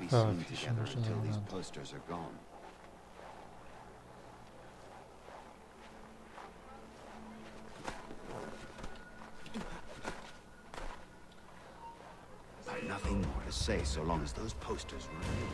be Oh, seen fish together and until these land. posters are gone. I've nothing more to say so long as those posters remain.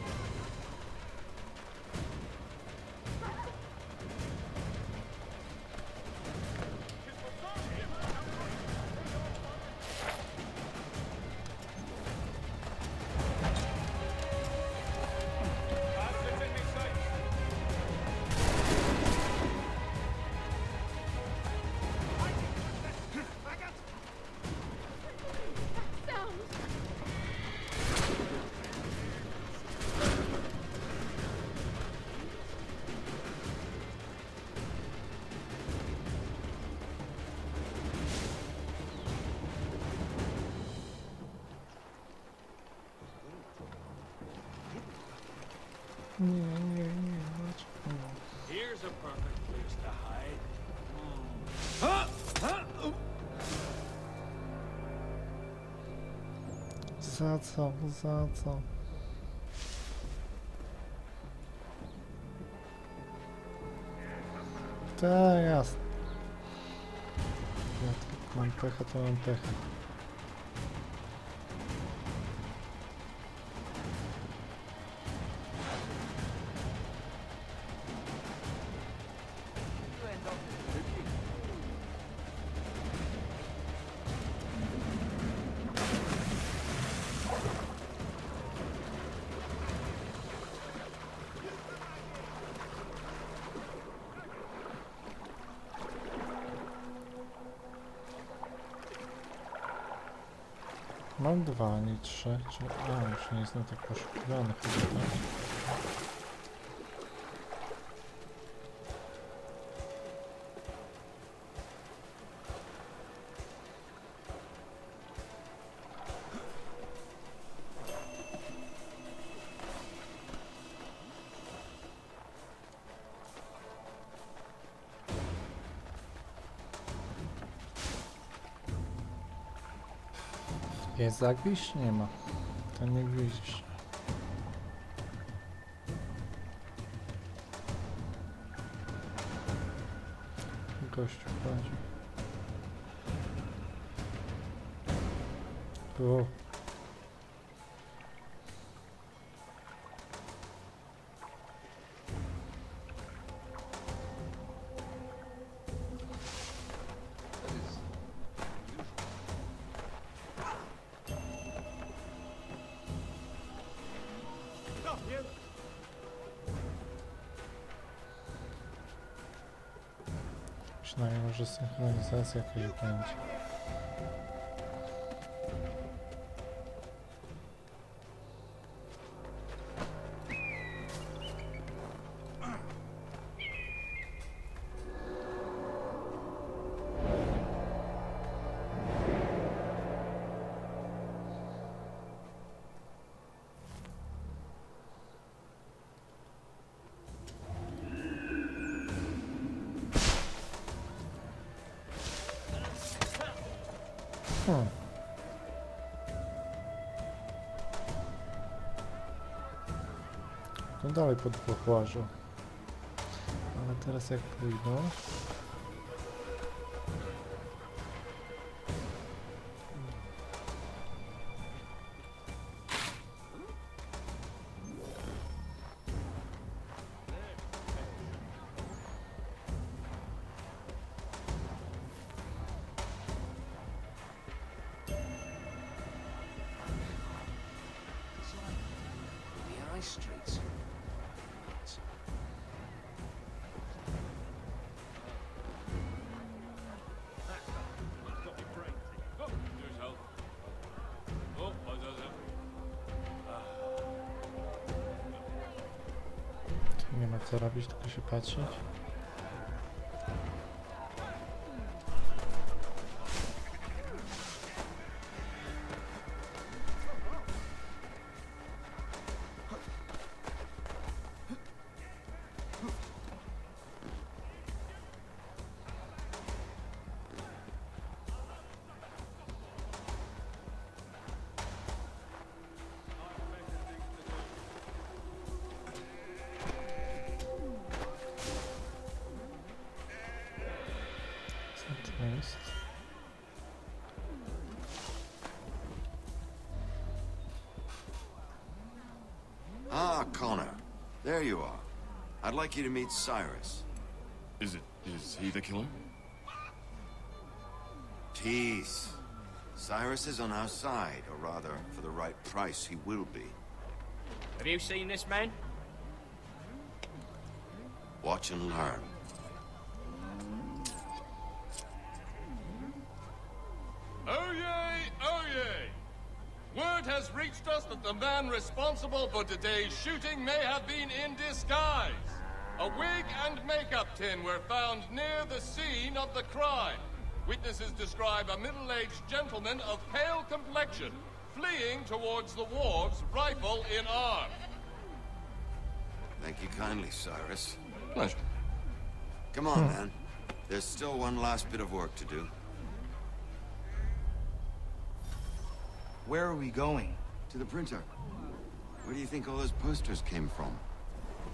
Nie, dlaczego? Here's a perfect place to hide. Za co? Za co? Tak, jasne. Ja tylko mam pecha, to mam pecha. Mam 2, nie 3, czy... A, już nie jestem tak poszukiwany chyba, tak? Jest zagwiść? Nie ma. To nie gwiździsz. Gościu chodzi. O. Przynajmniej może synchronizacja jakaś będzie. No dalej pod pochłażą. Ale teraz jak pójdą... Streets. Nie ma co robić, tylko się patrzeć. Ah, Connor. There you are. I'd like you to meet Cyrus. Is he the killer? Peace. Cyrus is on our side, or rather, for the right price, he will be. Have you seen this man? Watch and learn. Oh yay, oh yay! Word has reached us that the man responsible for today's shooting may have been in disguise. A wig and makeup tin were found near the scene of the crime. Witnesses describe a middle-aged gentleman of pale complexion fleeing towards the wharves, rifle in arm. Thank you kindly, Cyrus. Pleasure. Come on, man. There's still one last bit of work to do. Where are we going? To the printer. Where do you think all those posters came from?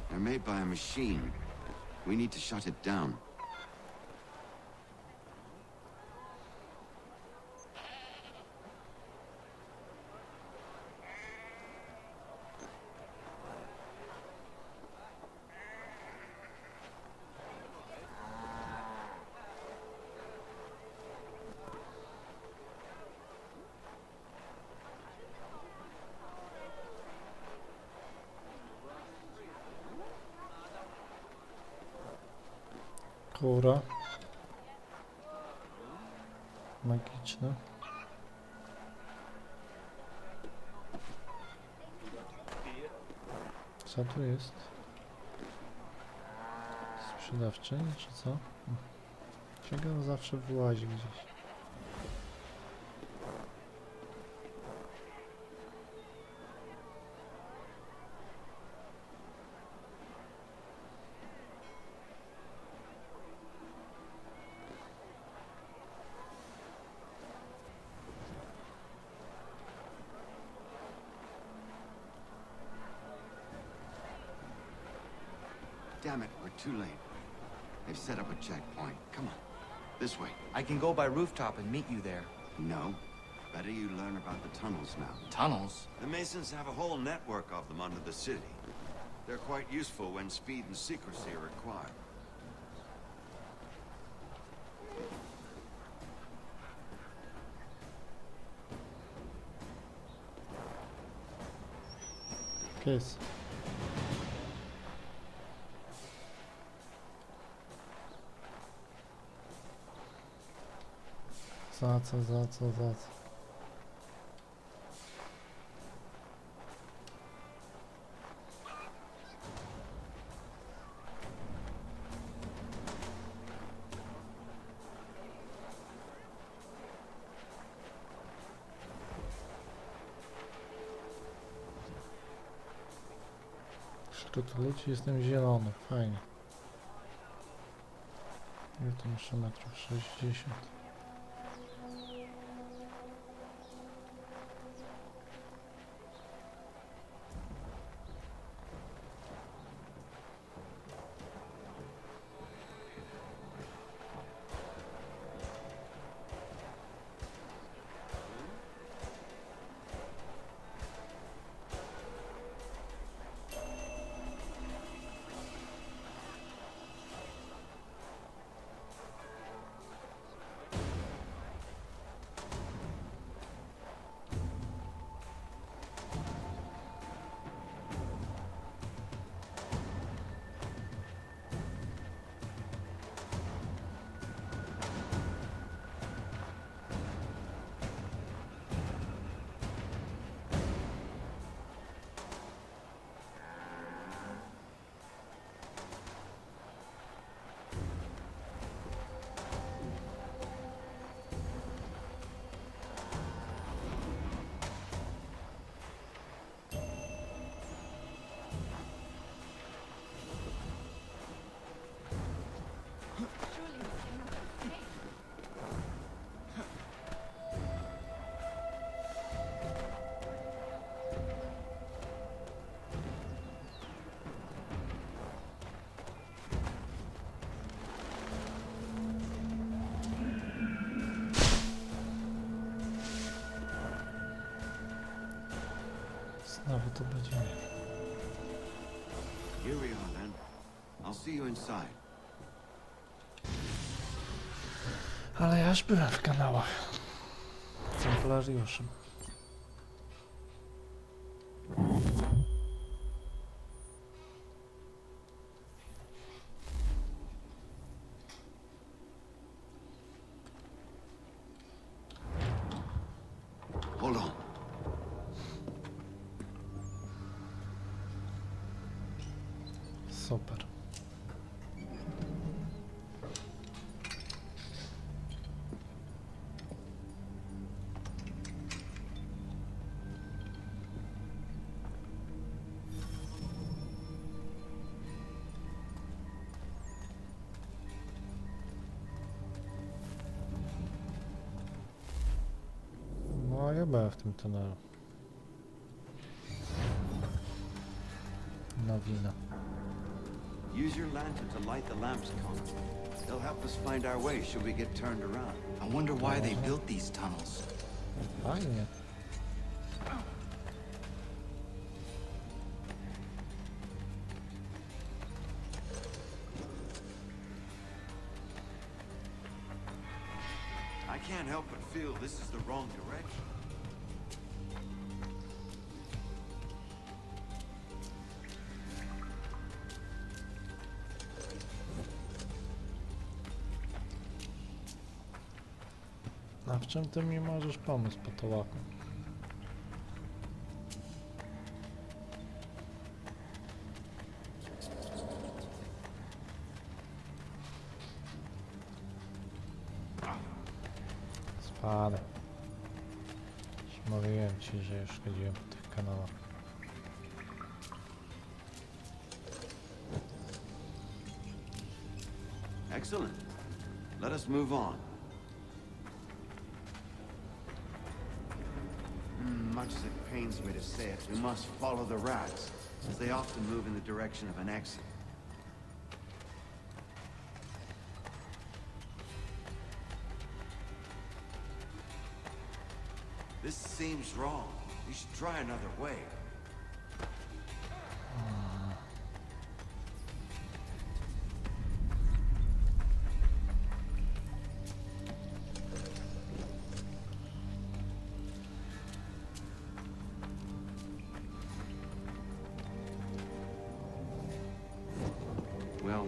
They're made by a machine. We need to shut it down. Kura. Magiczna. Co tu jest? Sprzedawczyni czy co? Czego on zawsze wyłazi gdzieś? Damn it, we're too late. They've set up a checkpoint. Come on. This way. I can go by rooftop and meet you there. No. Better you learn about the tunnels now. Tunnels? The Masons have a whole network of them under the city. They're quite useful when speed and secrecy are required. Pies. Za co? Wśród ludzi jestem zielony, fajnie. Ile to jeszcze metrów? 60. Znowu to będzie. Here we are then. I'll see you inside. Ale ja już byłem w kanałach z templariuszem. Hold on. Super. No, ja byłem w tym tunelu. Nowina. Use your lantern to light the lamps, Connor. They'll help us find our way should we get turned around. I wonder why they built these tunnels. Fajnie. I can't help but feel this is the wrong direction. A w czym ty mi możesz pomóc, potołaku? Spadaj. Już mówiłem ci, że już chodziłem po tych kanałach. Excellent. Let us move on. Much as it pains me to say it, we must follow the rats, as they often move in the direction of an exit. This seems wrong. You should try another way.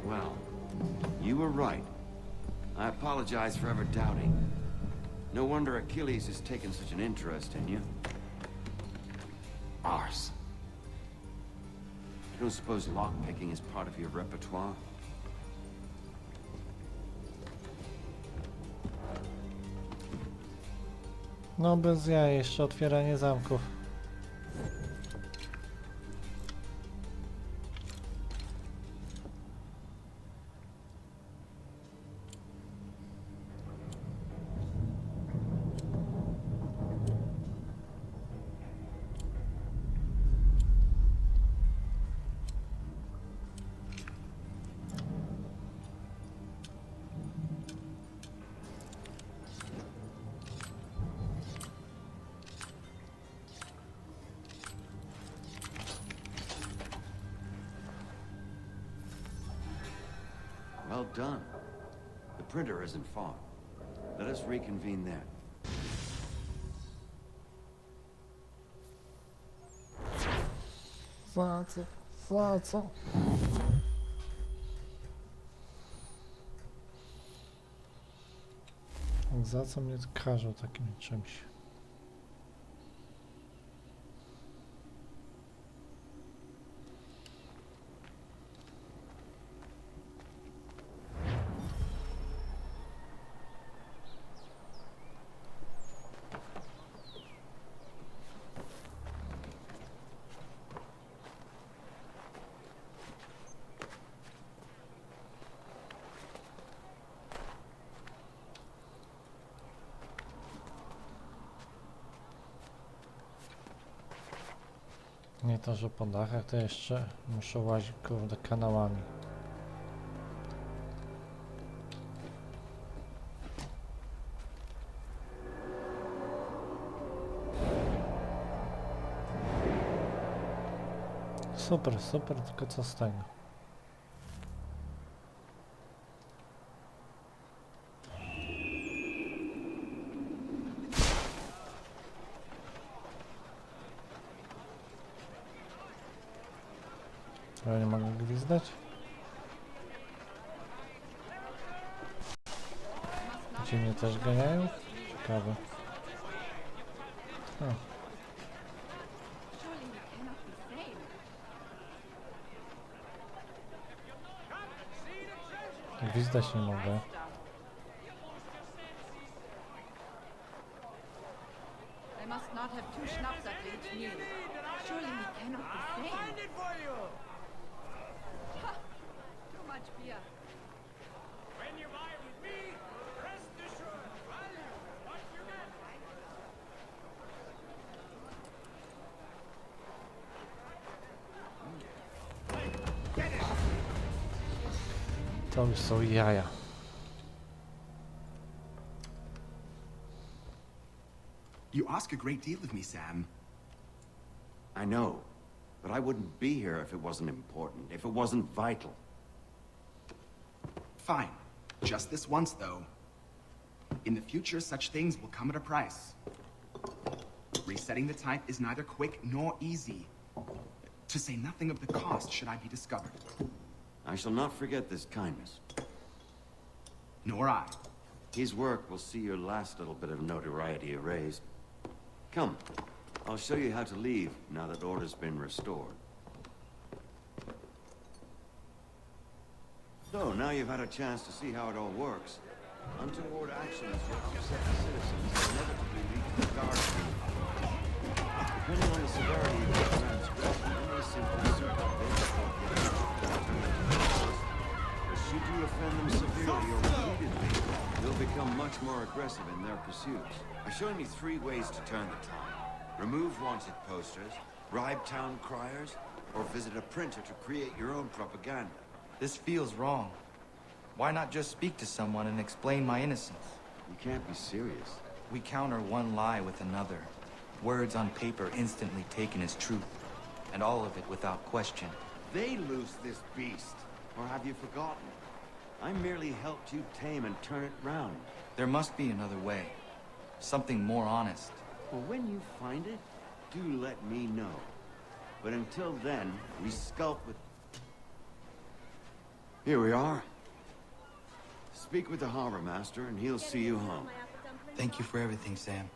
Well. You were right. I apologize for ever doubting. No wonder Achilles has taken such an interest in you. Arse. I don't suppose lockpicking is part of your repertoire? No bez jaj, jeszcze otwieranie zamków. Well done. The printer isn't far. Let us reconvene there. Za co? Za co? Za co mnie karzą takim czymś? Nie to, że po dachach, to jeszcze muszę łazić kurde kanałami. super, super, tylko co z tego? Ja nie mogę gwizdać? Ci mnie też ganiają? Ciekawe. O. Gwizdać nie mogę. I must not have two schnapps at each meal. Surely he cannot be sane. Ha! Too much beer. When you buy with me, rest assured, value what you get. To już są jaja. You ask a great deal of me, Sam. I know, but I wouldn't be here if it wasn't important, if it wasn't vital. Fine. Just this once, though. In the future, such things will come at a price. Resetting the type is neither quick nor easy. To say nothing of the cost should I be discovered. I shall not forget this kindness. Nor I. His work will see your last little bit of notoriety erased. Come, I'll show you how to leave now that order's been restored. So, now you've had a chance to see how it all works. Untoward actions that upset the citizens inevitably lead to the guard field. Depending on the severity of the transgression, you may simply serve a but should you offend them severely or repeatedly, they'll become much more aggressive in their pursuits. I've shown you 3 ways to turn the tide. Remove wanted posters, bribe town criers, or visit a printer to create your own propaganda. This feels wrong. Why not just speak to someone and explain my innocence? You can't be serious. We counter one lie with another. Words on paper instantly taken as truth. And all of it without question. They loose this beast. Or have you forgotten? I merely helped you tame and turn it round. There must be another way. Something more honest. Well, when you find it, do let me know. But until then, we sculpt with... Here we are. Speak with the harbor master, and he'll see you home. Thank you for everything, Sam.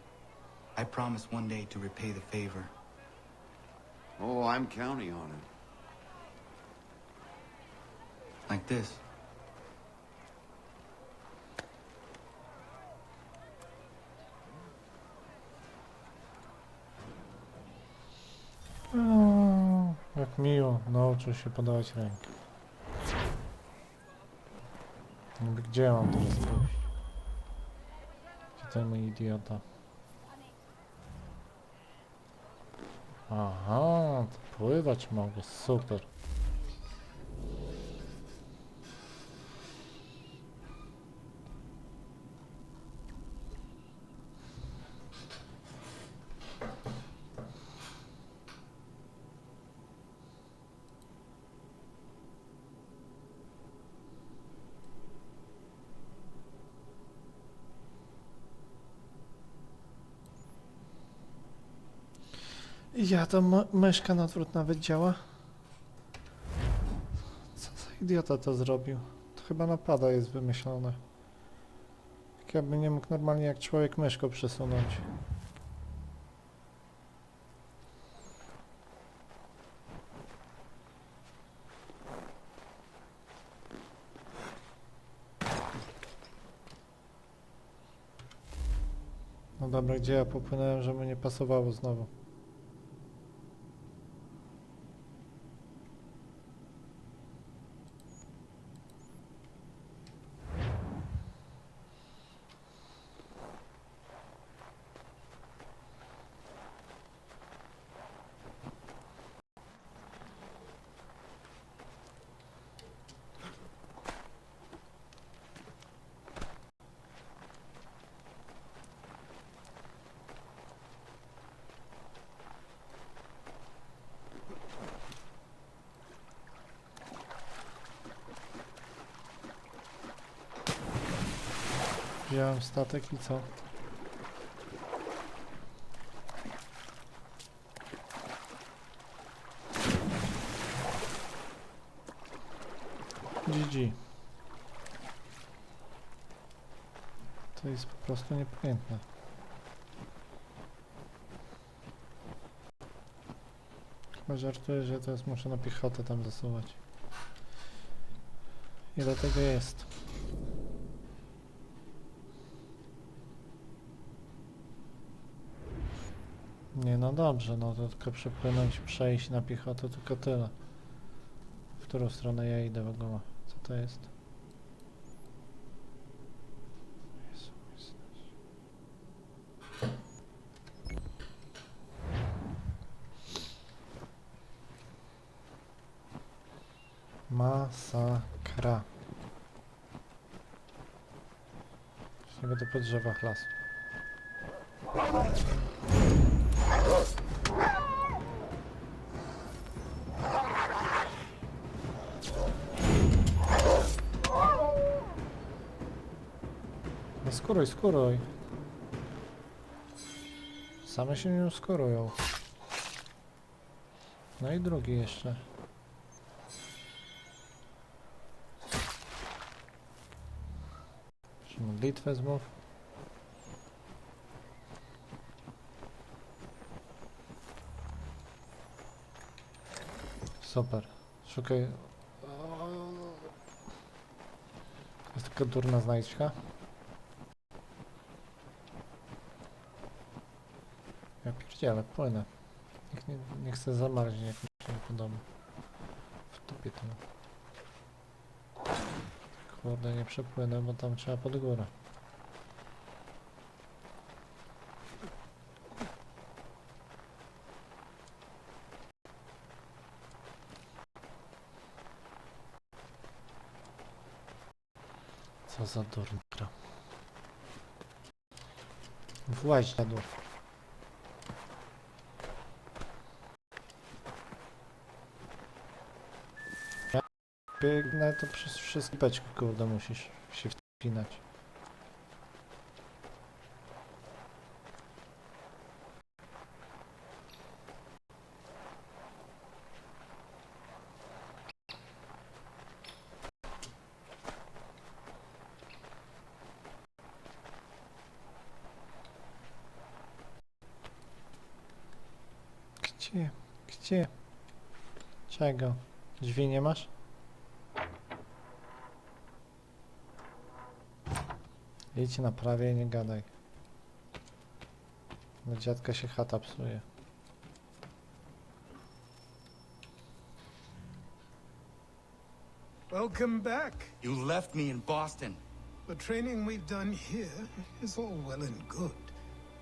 I promise one day to repay the favor. Oh, I'm counting on it. Like this. O, jak miło, nauczył się podawać rękę. Niby gdzie mam teraz pójść? Gdzie ten mój idiota? Aha, to pływać mogę, super. Ja to myszka na odwrót nawet działa. Co za idiota to zrobił? To chyba na pada jest wymyślone. Tak jakby nie mógł normalnie jak człowiek myszką przesunąć. No dobra, gdzie ja popłynąłem, żeby nie pasowało znowu? Wziąłem statek i co? GG. To jest po prostu niepojętne. Chyba żartuję, że teraz muszę na piechotę tam zasuwać. Ile tego jest? Nie, no dobrze, no to tylko przepłynąć, przejść na piechotę, tylko tyle. W którą stronę ja idę w ogóle? Co to jest? Jezu, Jezu. Masakra. Nie będę po drzewach lasu. No skóruj, skóruj. Same się nie skorują. No i drugi jeszcze. Modlitwę zmów. Super. Szukaj. Jest taka durna znajdźka. Ja pierdzielę, płynę. Nie chcę zamarzć, jak mi się nie podoba. W tupie to. Kurde, nie przepłynę, bo tam trzeba pod górę. Co za durna gra. Właź na dół. Ja biegnę, to przez wszystkie beczki, kurde, musisz się wpinać. Gdzie? Gdzie? Czego? Drzwi nie masz? Idź na prawie i nie gadaj. Dla dziadka się chata psuje. Welcome back. You left me in Boston. The training we've done here is all well and good,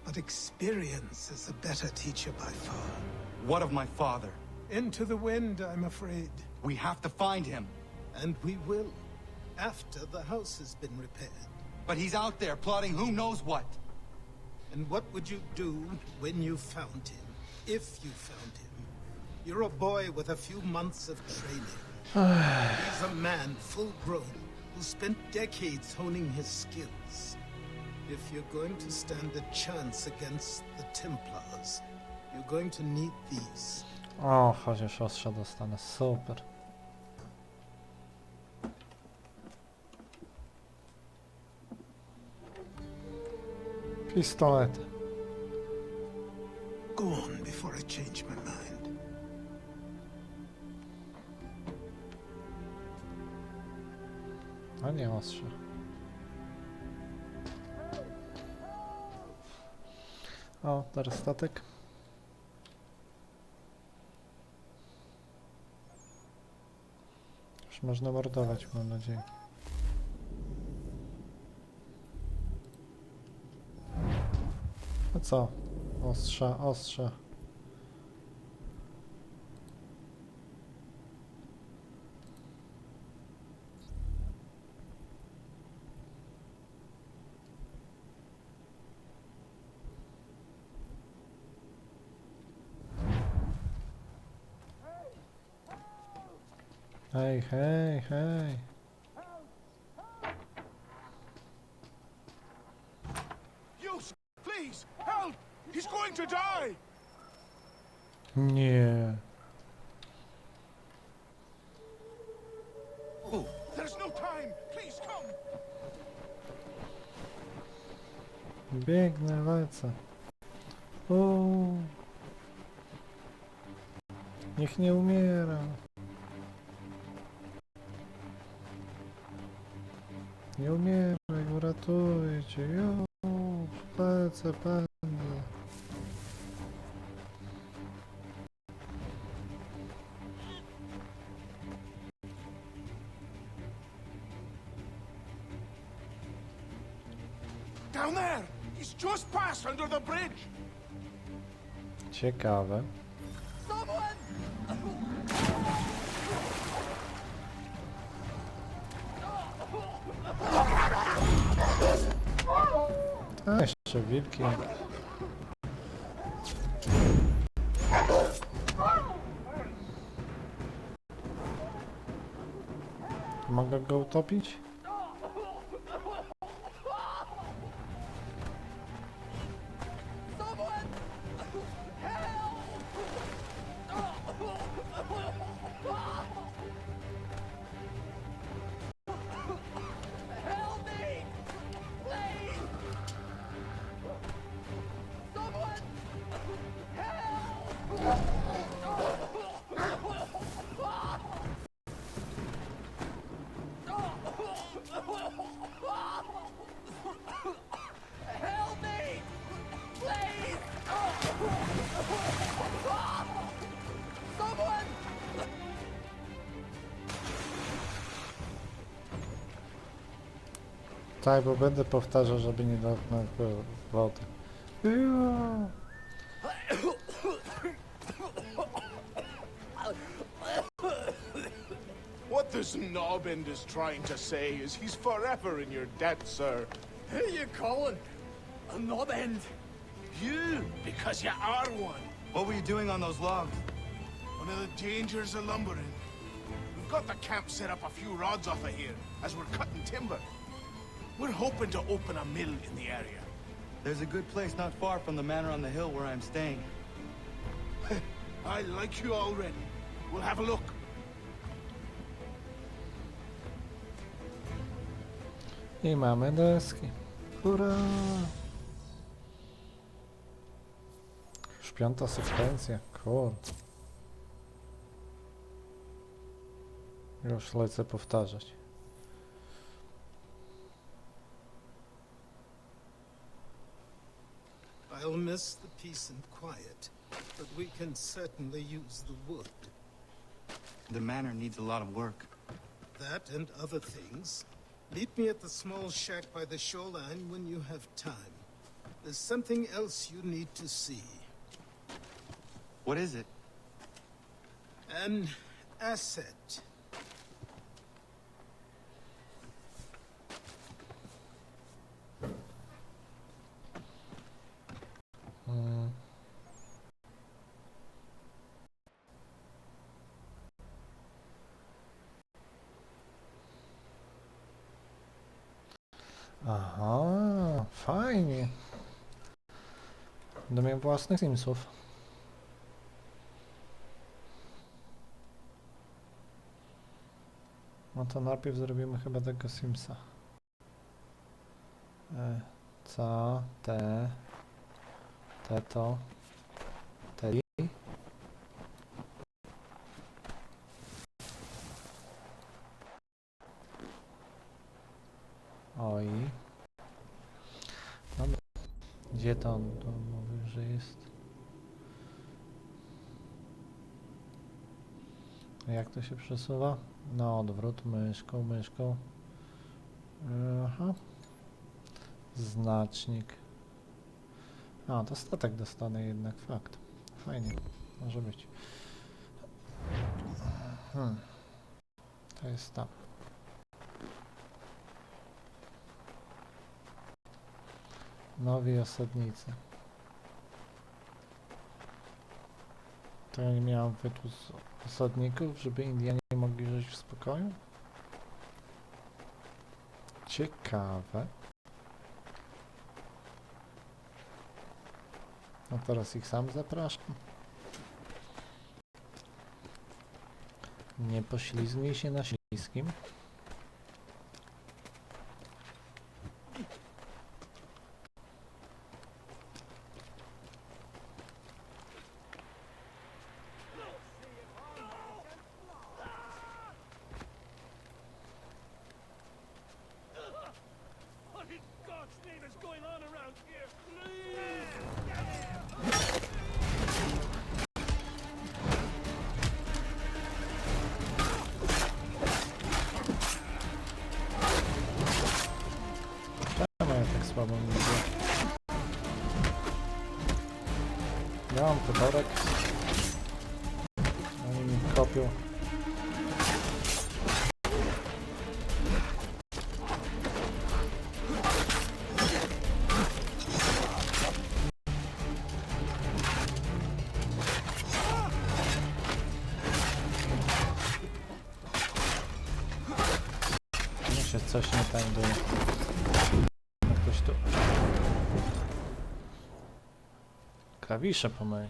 but experience is a better teacher by far. What of my father? Into the wind, I'm afraid. We have to find him. And we will, after the house has been repaired. But he's out there plotting who knows what. And what would you do when you found him? If you found him? You're a boy with a few months of training. He's a man full grown who spent decades honing his skills. If you're going to stand a chance against the Templars, you're going to need these. O, chociaż ostrza dostanę. Super. Pistolet. Go on before I change my mind. A nie ostrze. O, teraz statek. Już można mordować, mam nadzieję. No co? Ostrza, ostrza. Hej, hej, hej. He's going to die! Nie. There's no time! Please come! Biegnę, lecę. O. Niech nie umiera. Nie umieraj, uratuję cię. Już, lecę, pędzę. Down there! He's just passed under the bridge! Ciekawe. A jeszcze wilki. Mogę go utopić? Tak, bo będę powtarzał, żeby nie dotknąć wody. What this knobend is trying to say is he's forever in your debt, sir. Who you calling? A knob end? You, because you are one. What were you doing on those logs? One of the dangers of lumbering. We've got the camp set up a few rods off of here, as we're cutting timber. We're hoping to open a mill in the area. There's a good place not far from the manor on the hill where I'm staying. I like you already. We'll have a look. I mamy deski. Hurra! Już 5. sekwencja. Kurde. Już lecę powtarzać. I'll miss the peace and quiet, but we can certainly use the wood. The manor needs a lot of work. That and other things. Meet me at the small shack by the shoreline when you have time. There's something else you need to see. What is it? An asset. Aha, fajnie. Będę miał własnych Simsów. No to najpierw zrobimy chyba tego Simsa. Co? Te to. Te. Oj. Dobra. Gdzie to on tu mówi, że jest? Jak to się przesuwa? Na odwrót, myszką. Aha. Znacznik. A, to statek dostanę jednak, fakt. Fajnie, może być. To jest tam. Nowi osadnicy. To ja nie miałem wytłuc osadników, żeby Indianie mogli żyć w spokoju? Ciekawe. No teraz ich sam zapraszam. Nie poślizgnij się na śliskim. What in God's name is going on around here? Czemu ja tak słabo mi idzie? Ja mam podorek. Oni mi kopią. Się coś nie tak było. Jakoś tu klawisze pomyli.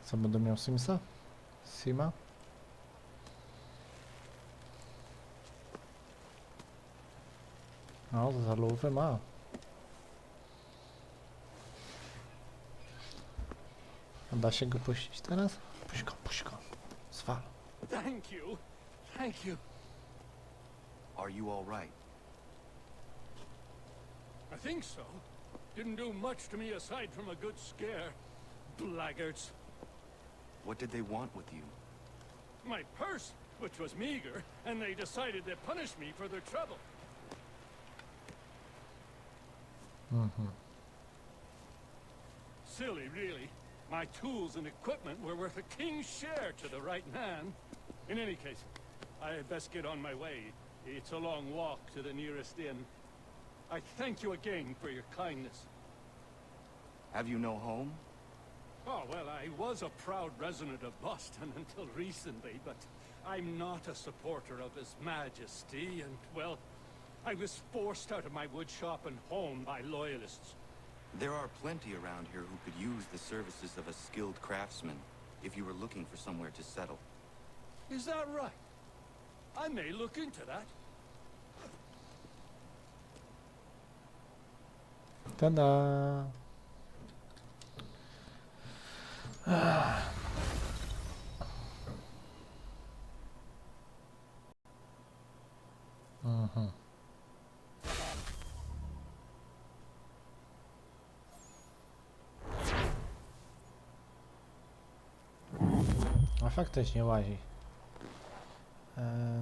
Co będę miał Simsa? Sima? No, zalówę ma. A da się go puścić teraz? Puść go, puść go. Zwal. Thank you. Thank you. Are you all right? I think so. Didn't do much to me aside from a good scare. Blackguards. What did they want with you? My purse, which was meager, and they decided to punish me for their trouble. Silly, really. My tools and equipment were worth a king's share to the right man. In any case, I had best get on my way. It's a long walk to the nearest inn. I thank you again for your kindness. Have you no home? Oh, well, I was a proud resident of Boston until recently, but I'm not a supporter of His Majesty, and, well, I was forced out of my woodshop and home by loyalists. There are plenty around here who could use the services of a skilled craftsman if you were looking for somewhere to settle. Is that right? I may look into that. Tada! A faktycznie łazi.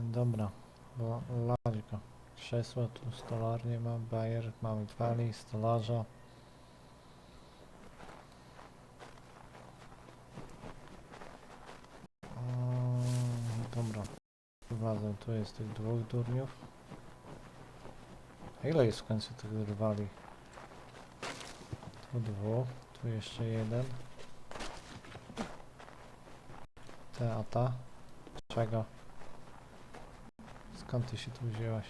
Dobra, bo ladź go. Krzesło, tu stolarnię ma, bajer, mamy wali, stolarza. Dobra, prowadzę, tu jest tych dwóch durniów. A ile jest w końcu tych rywali? Tu dwóch, tu jeszcze jeden. A ta? Czego? Skąd ty się tu wzięłaś?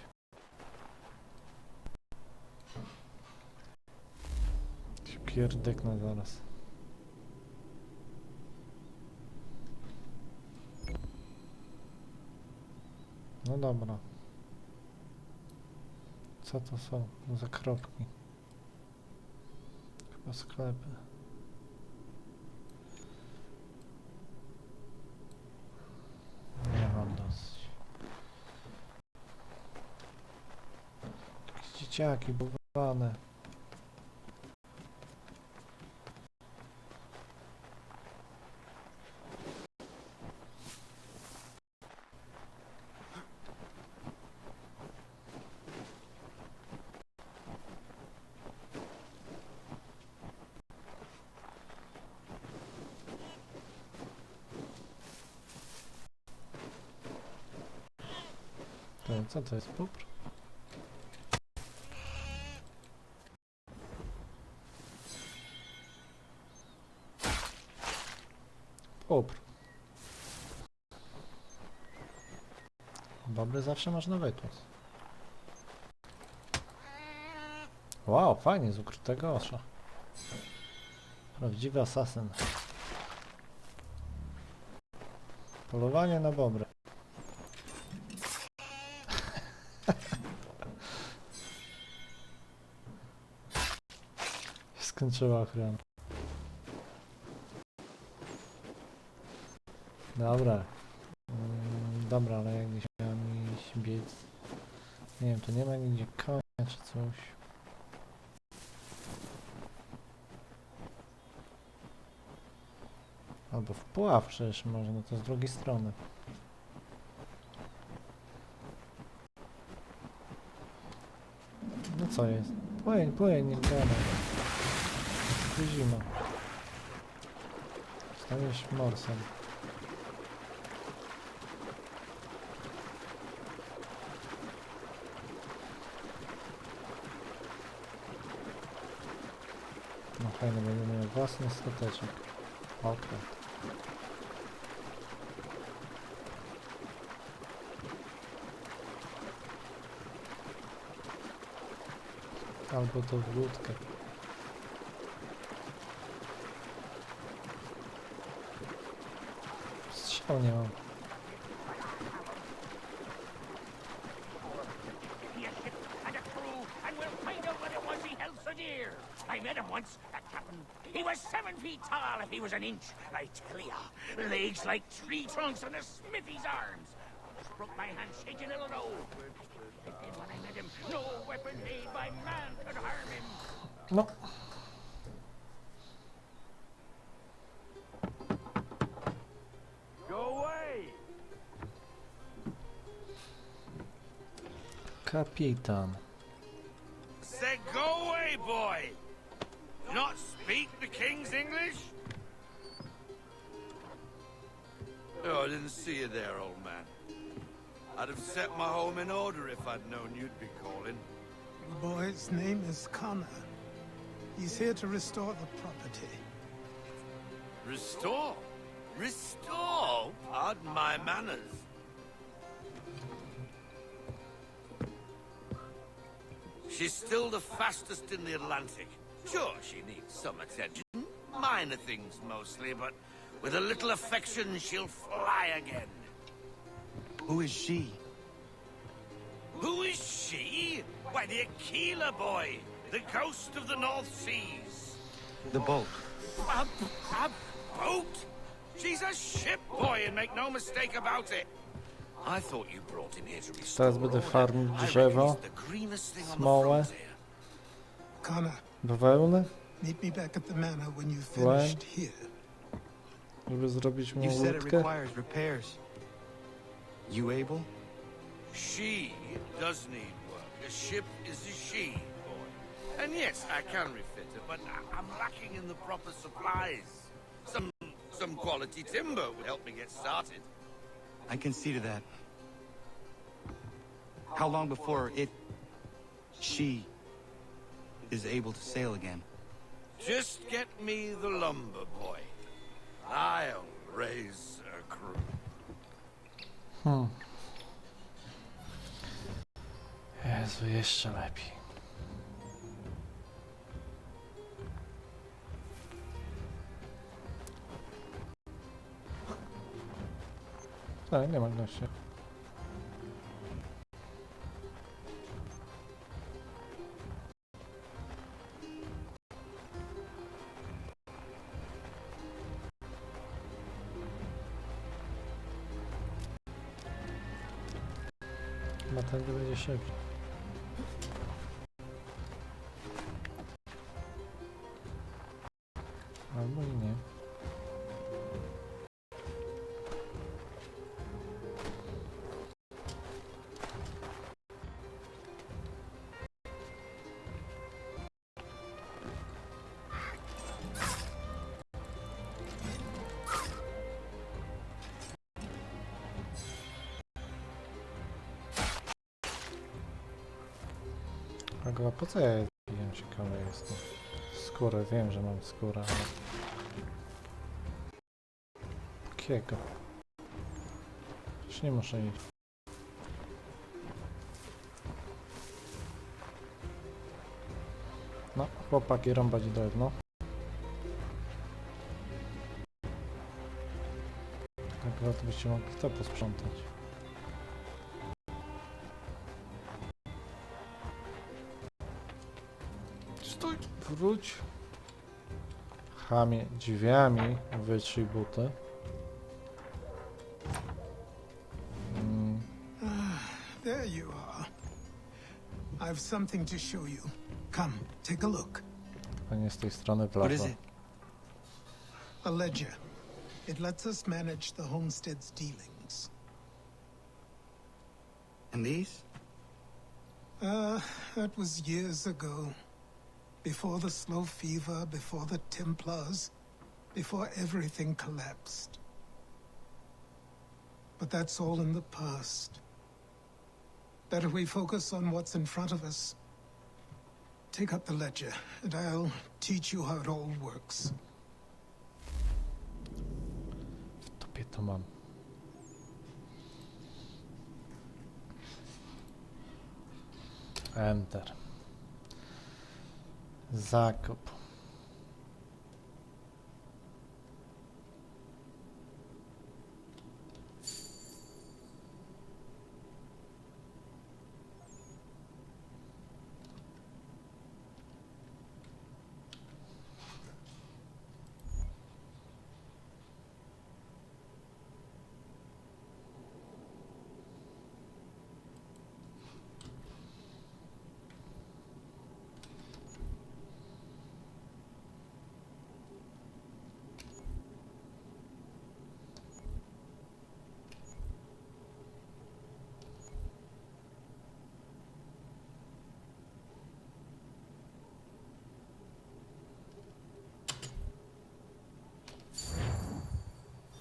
Pierdyknę zaraz. No dobra. Co to są za kropki? Chyba sklepy. Nie mam dosyć. Jakieś dzieciaki budowane. Co to jest? Pupr? Pupr. Dobry zawsze można wytłuc. Wow, fajnie, z ukrytego osza. Prawdziwy asasyn. Polowanie na bobry. Skończyła ochrona. Dobra. Dobra, ale jak gdzieś miałem iść biec. Nie wiem, to nie ma nigdzie konia czy coś. Albo w pułap przecież może, no to z drugiej strony. No co jest? Płyń, nie gada. Tu zima. Staniesz morsem. No fajnie, będę miał własny stateczek. Okręt. Albo to w łódkę. Strzał nie mam. I met him once, that captain. He was 7 feet tall if he was an inch. I tell ya, legs like tree trunks and a smithy's arms. Almost broke my hand shaking a little. And then when I met him, no weapon made by man could harm him. No. Go away! Kapitan. Said go away, boy! Not speak the king's English? Oh, I didn't see you there, old man. I'd have set my home in order if I'd known you'd be calling. The boy's name is Connor. He's here to restore the property. Restore? Restore? Pardon my manners. She's still the fastest in the Atlantic. Sure, she needs some attention. Minor things mostly, but with a little affection, she'll fly again. Who is she? Who is she? Why, the Aquila boy, the ghost of the North Seas. The boat. A boat? She's a ship, boy, and make no mistake about it. I thought you brought him here to restore Teraz będę order. farmić I reckon drzewo, he's the greenest thing on the smołę, frontier. Connor, bawełnę, meet me back at the manor when you've When? finished here. żeby zrobić mu You said it łódkę. requires repairs. You able? She does need work. A ship is a she, boy. And yes, I can refit her, but I'm lacking in the proper supplies. Some quality timber would help me get started. I can see to that. How long before she is able to sail again? Just get me the lumber, boy. I'll raise a crew. Jezu, jeszcze lepiej. Ale nie ma gościa. Chyba tędy będzie szybciej. Albo i nie. A po co ja wiem, ciekawe jest. Skórę, wiem, że mam skórę, ale... Kiego? Już nie muszę iść. No, chłopaki, rąbać drewno. Akurat byście mogli to posprzątać. Stój! Wróć! Chamie, drzwiami wytrzyj buty. There you are. I've something to show you. Come, take a look. A nie z tej strony What is plaza. it? A ledger. It lets us manage the homestead's dealings. And these? That was years ago. Before the slow fever, before the Templars, before everything collapsed. But that's all in the past. Better we focus on what's in front of us. Take up the ledger, and I'll teach you how it all works. W topie to mam. Enter. Zakup.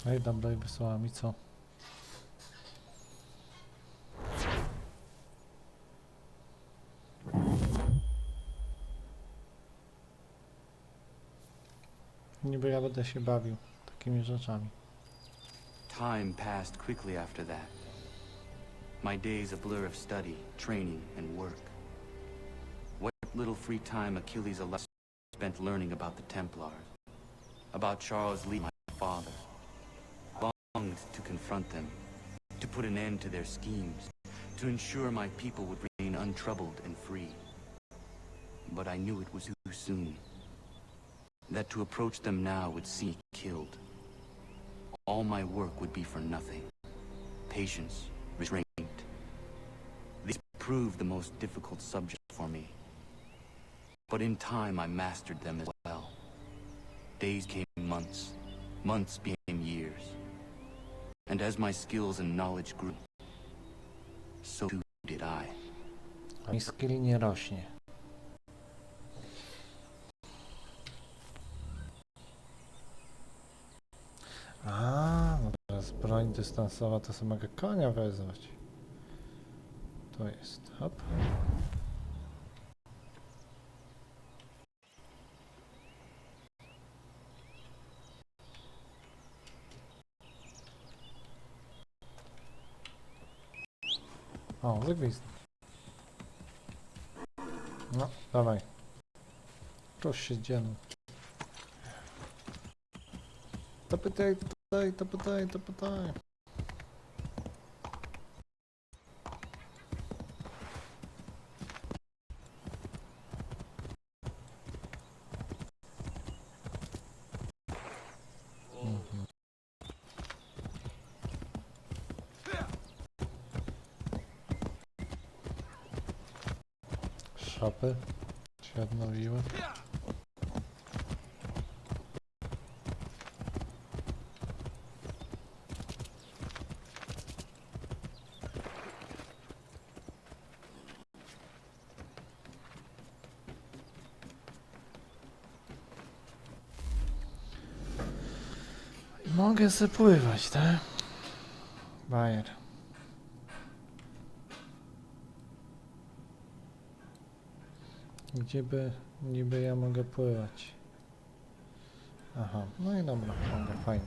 Ej, dobra, i wysłała mi co? Niby ja będę się bawił takimi rzeczami. Time passed quickly after that. My days a blur of study, training, and work. What little free time Achilles allowed spent learning about the Templars, about Charles Lee, my father. Longed to confront them, to put an end to their schemes, to ensure my people would remain untroubled and free. But I knew it was too soon. That to approach them now would see me killed. All my work would be for nothing. Patience, restraint. These proved the most difficult subject for me. But in time I mastered them as well. Days became months, months became years. And as my skills and knowledge grew, so too did I. A mi skill nie rośnie. A, no teraz broń dystansowa, to sobie mogę konia wezwać. To jest, hop. O, wygwizd. No, dawaj. Proszę się dzielą. To pytaj, to pytaj, to pytaj. Szapy się odnowiły. Mogę sobie pływać, tak? Bajer. Gdzie by niby ja mogę pływać? Aha, no i dobra, mogę, fajnie.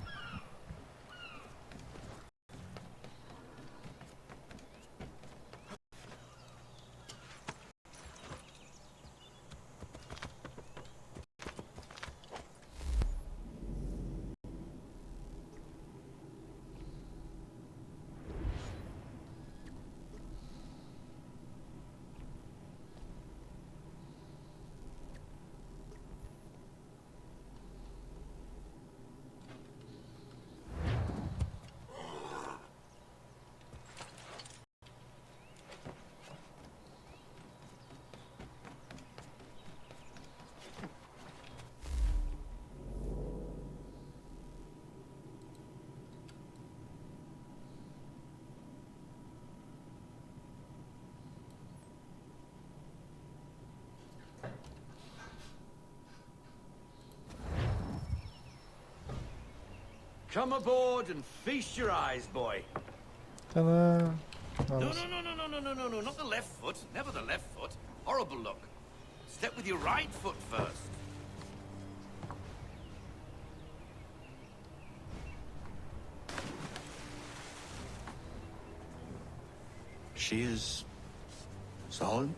Come aboard and feast your eyes, boy. Ta-da! No, not the left foot. Never the left foot. Horrible look. Step with your right foot first. She is solid?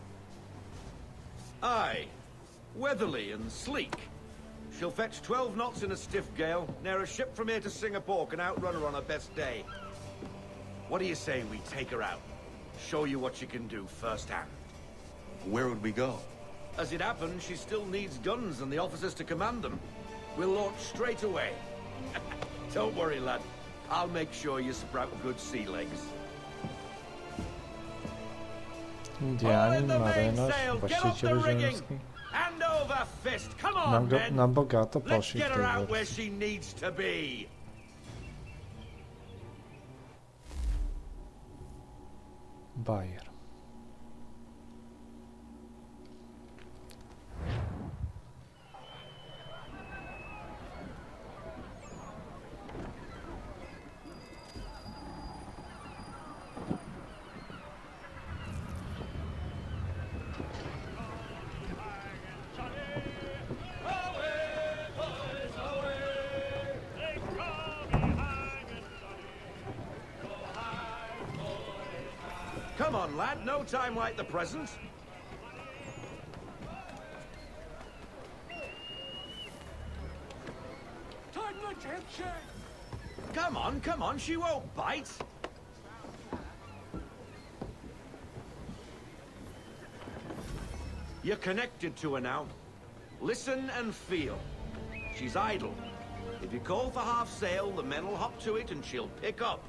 Aye. Weatherly and sleek. She'll fetch 12 knots in a stiff gale, near a ship from here to Singapore can outrun her on her best day. What do you say we take her out? Show you what she can do firsthand. Where would we go? As it happens, she still needs guns and the officers to command them. We'll launch straight away. Don't worry, lad. I'll make sure you sprout good sea legs. Indianin, marynarz, właściciel ziemski. Hand over fist. Come on, men. Na bogato Let's poszli w get tej her out where wersji. she needs to be. Bayer. Come on, lad. No time like the present. Come on. She won't bite. You're connected to her now. Listen and feel. She's idle. If you call for half sail, the men will hop to it and she'll pick up.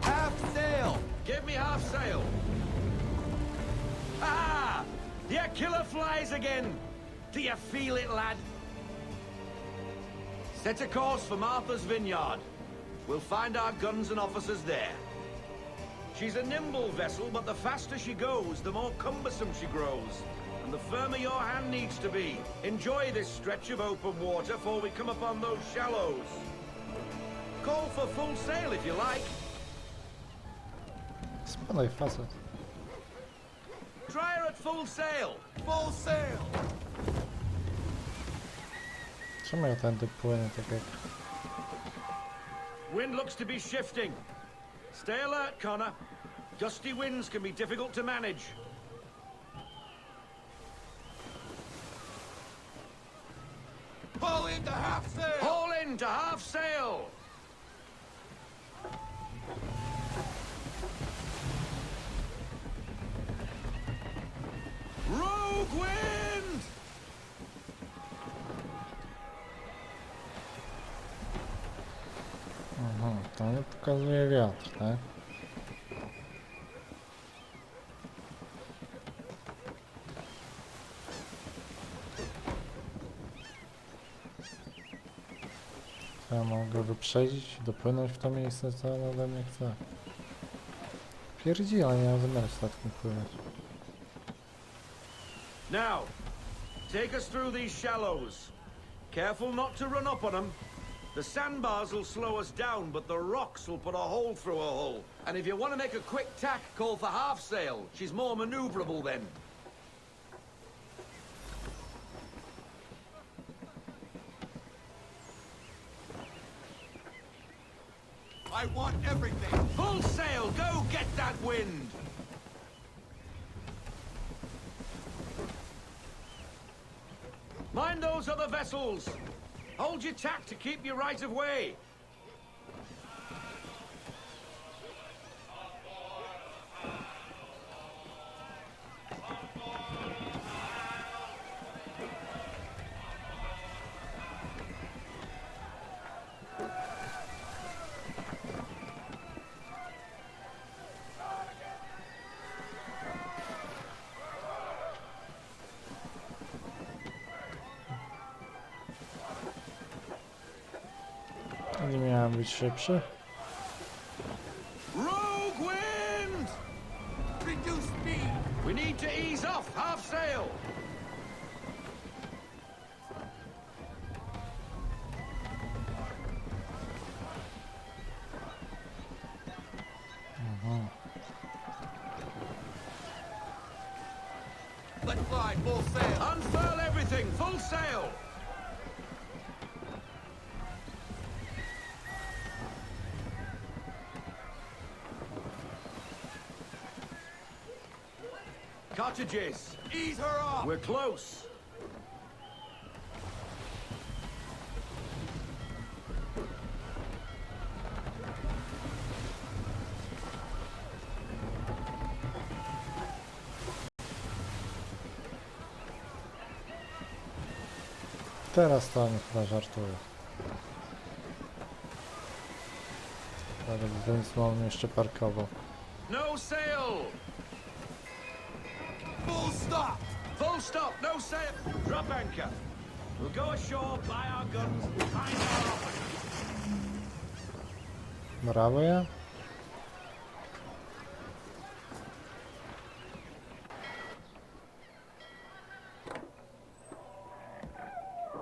Half sail! Give me half sail! Ah! Your killer flies again! Do you feel it, lad? Set a course for Martha's Vineyard. We'll find our guns and officers there. She's a nimble vessel, but the faster she goes, the more cumbersome she grows. And the firmer your hand needs to be. Enjoy this stretch of open water before we come upon those shallows. Call for full sail if you like. Spadaj, facet. Try her at full sail. Full sail. Czemu ja tędy płynę tak jak... Wind looks to be shifting. Stay alert, Connor. Gusty winds can be difficult to manage. Haul in to half sail! Haul in to half sail! Rogue wind! Aha, to nie pokazuje wiatr, tak? Ja mogę wyprzedzić, dopłynąć w to miejsce, co on ode mnie chce. Pierdzi, ale nie mam zamiaru statkiem pływać. Now, take us through these shallows. Careful not to run up on them. The sandbars will slow us down, but the rocks will put a hole through her hull. And if you want to make a quick tack, call for half sail. She's more maneuverable then. I want everything. Full sail, go get that wind. Mind those other vessels. Hold your tack to keep your right of way. Nie miałem być szybszy. Rogue wind! Reduce speed! We need to ease off. Half sail. Let fly, full sail. Unfurl everything, full sail. Cottages, ease her off. We're close. Teraz to on chyba żartuje. Ale więc mam jeszcze parkował. No sail. Full stop. Full stop. No sail. Drop anchor. We'll go ashore, buy our guns, find our officers. Brawo ja.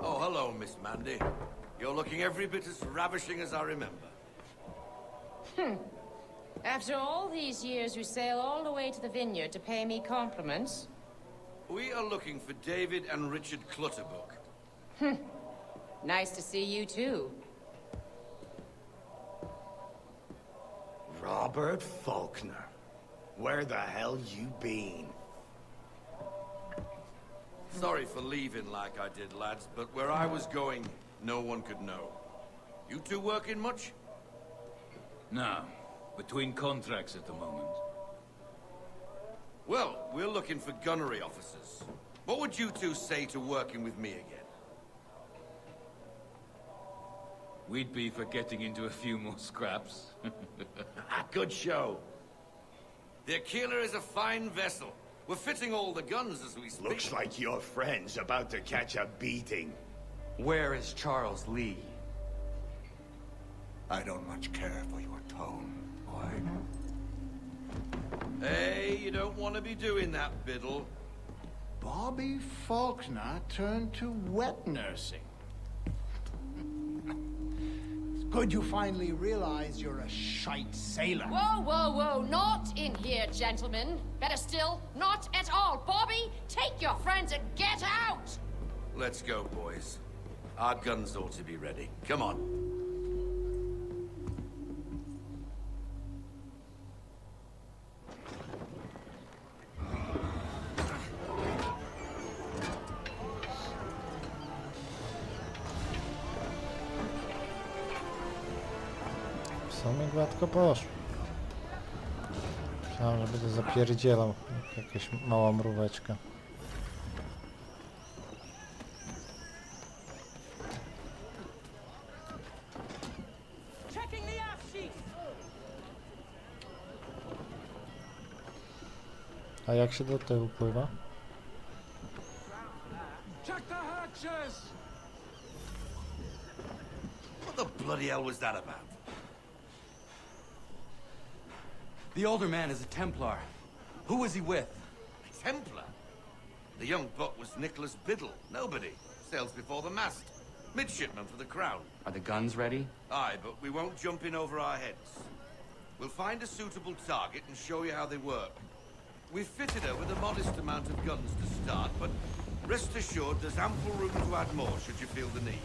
Oh, hello, Miss Mandy. You're looking every bit as ravishing as I remember. After all these years, you sail all the way to the vineyard to pay me compliments? We are looking for David and Richard Clutterbuck. Nice to see you, too. Robert Faulkner. Where the hell you been? Sorry for leaving like I did, lads, but where I was going, no one could know. You two working much? No. Between contracts at the moment. Well, we're looking for gunnery officers. What would you two say to working with me again? We'd be for getting into a few more scraps. Good show. The Aquila is a fine vessel. We're fitting all the guns as we speak. Looks like your friend's about to catch a beating. Where is Charles Lee? I don't much care for your tone, boy. Hey, you don't want to be doing that, Biddle. Bobby Faulkner turned to wet nursing. It's good you finally realize you're a shite sailor. Whoa, whoa, whoa, not in here, gentlemen. Better still, not at all. Bobby, take your friends and get out! Let's go, boys. Our guns ought to be ready. Come on. W sumie gładko poszło. Myślałem, że będę zapierdzielał jak jakaś mała mróweczka. A jak się do tego pływa? Check the hatches! What the bloody hell was that about? The older man is a Templar. Who was he with? A Templar? The young buck was Nicholas Biddle. Nobody. Sails before the mast. Midshipman for the Crown. Are the guns ready? Aye, but we won't jump in over our heads. We'll find a suitable target and show you how they work. We've fitted her with a modest amount of guns to start, but rest assured there's ample room to add more should you feel the need.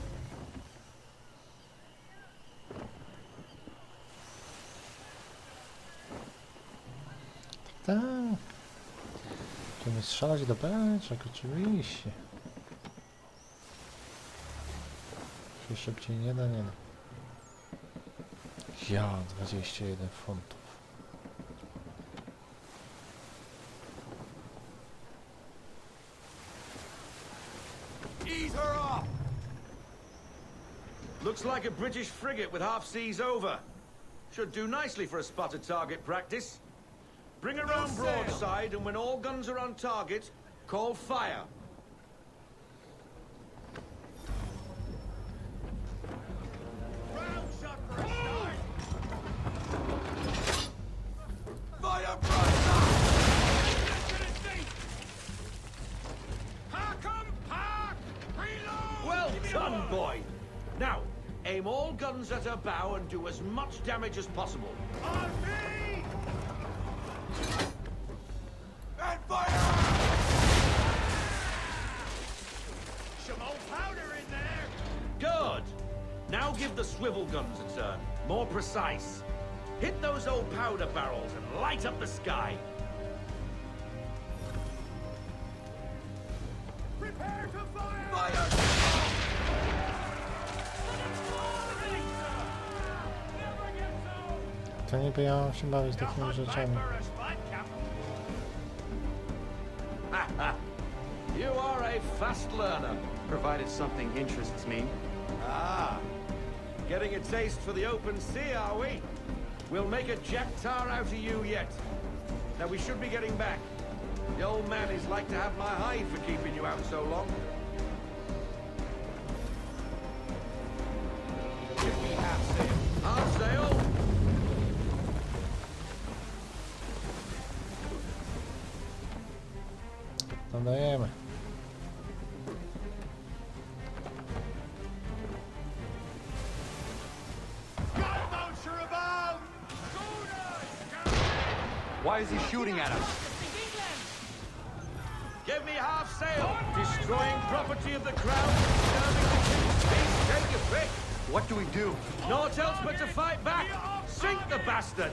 Tak. Chcemy strzelać do beczek, oczywiście. Się szybciej nie da, nie da. Ja, 21 funtów. Ease her off! Looks like a British frigate with half seas over. Should do nicely for a spotted target practice. Bring her round broadside, and when all guns are on target, call fire. Round shot for a start. Fire broadside! Aim all guns at her bow and do as much damage as possible. On me! And fire! Some old powder in there! Good. Now give the swivel guns a turn. More precise. Hit those old powder barrels and light up the sky. Prepare to fire! Fire! To niby ja mam się bawić takimi rzeczami. You are a fast learner. Provided something interests me. Ah, getting a taste for the open sea, are we? We'll make a jack tar out of you yet. Now we should be getting back. The old man is like to have my hide for keeping you out so long. Give me half sail. Half sail? Dodajemy. Why is he shooting at us? Give me half sail! Destroying property of the crown, disturbing the king's peace, take your pick! What do we do? Naught else but to fight back! Sink the bastard!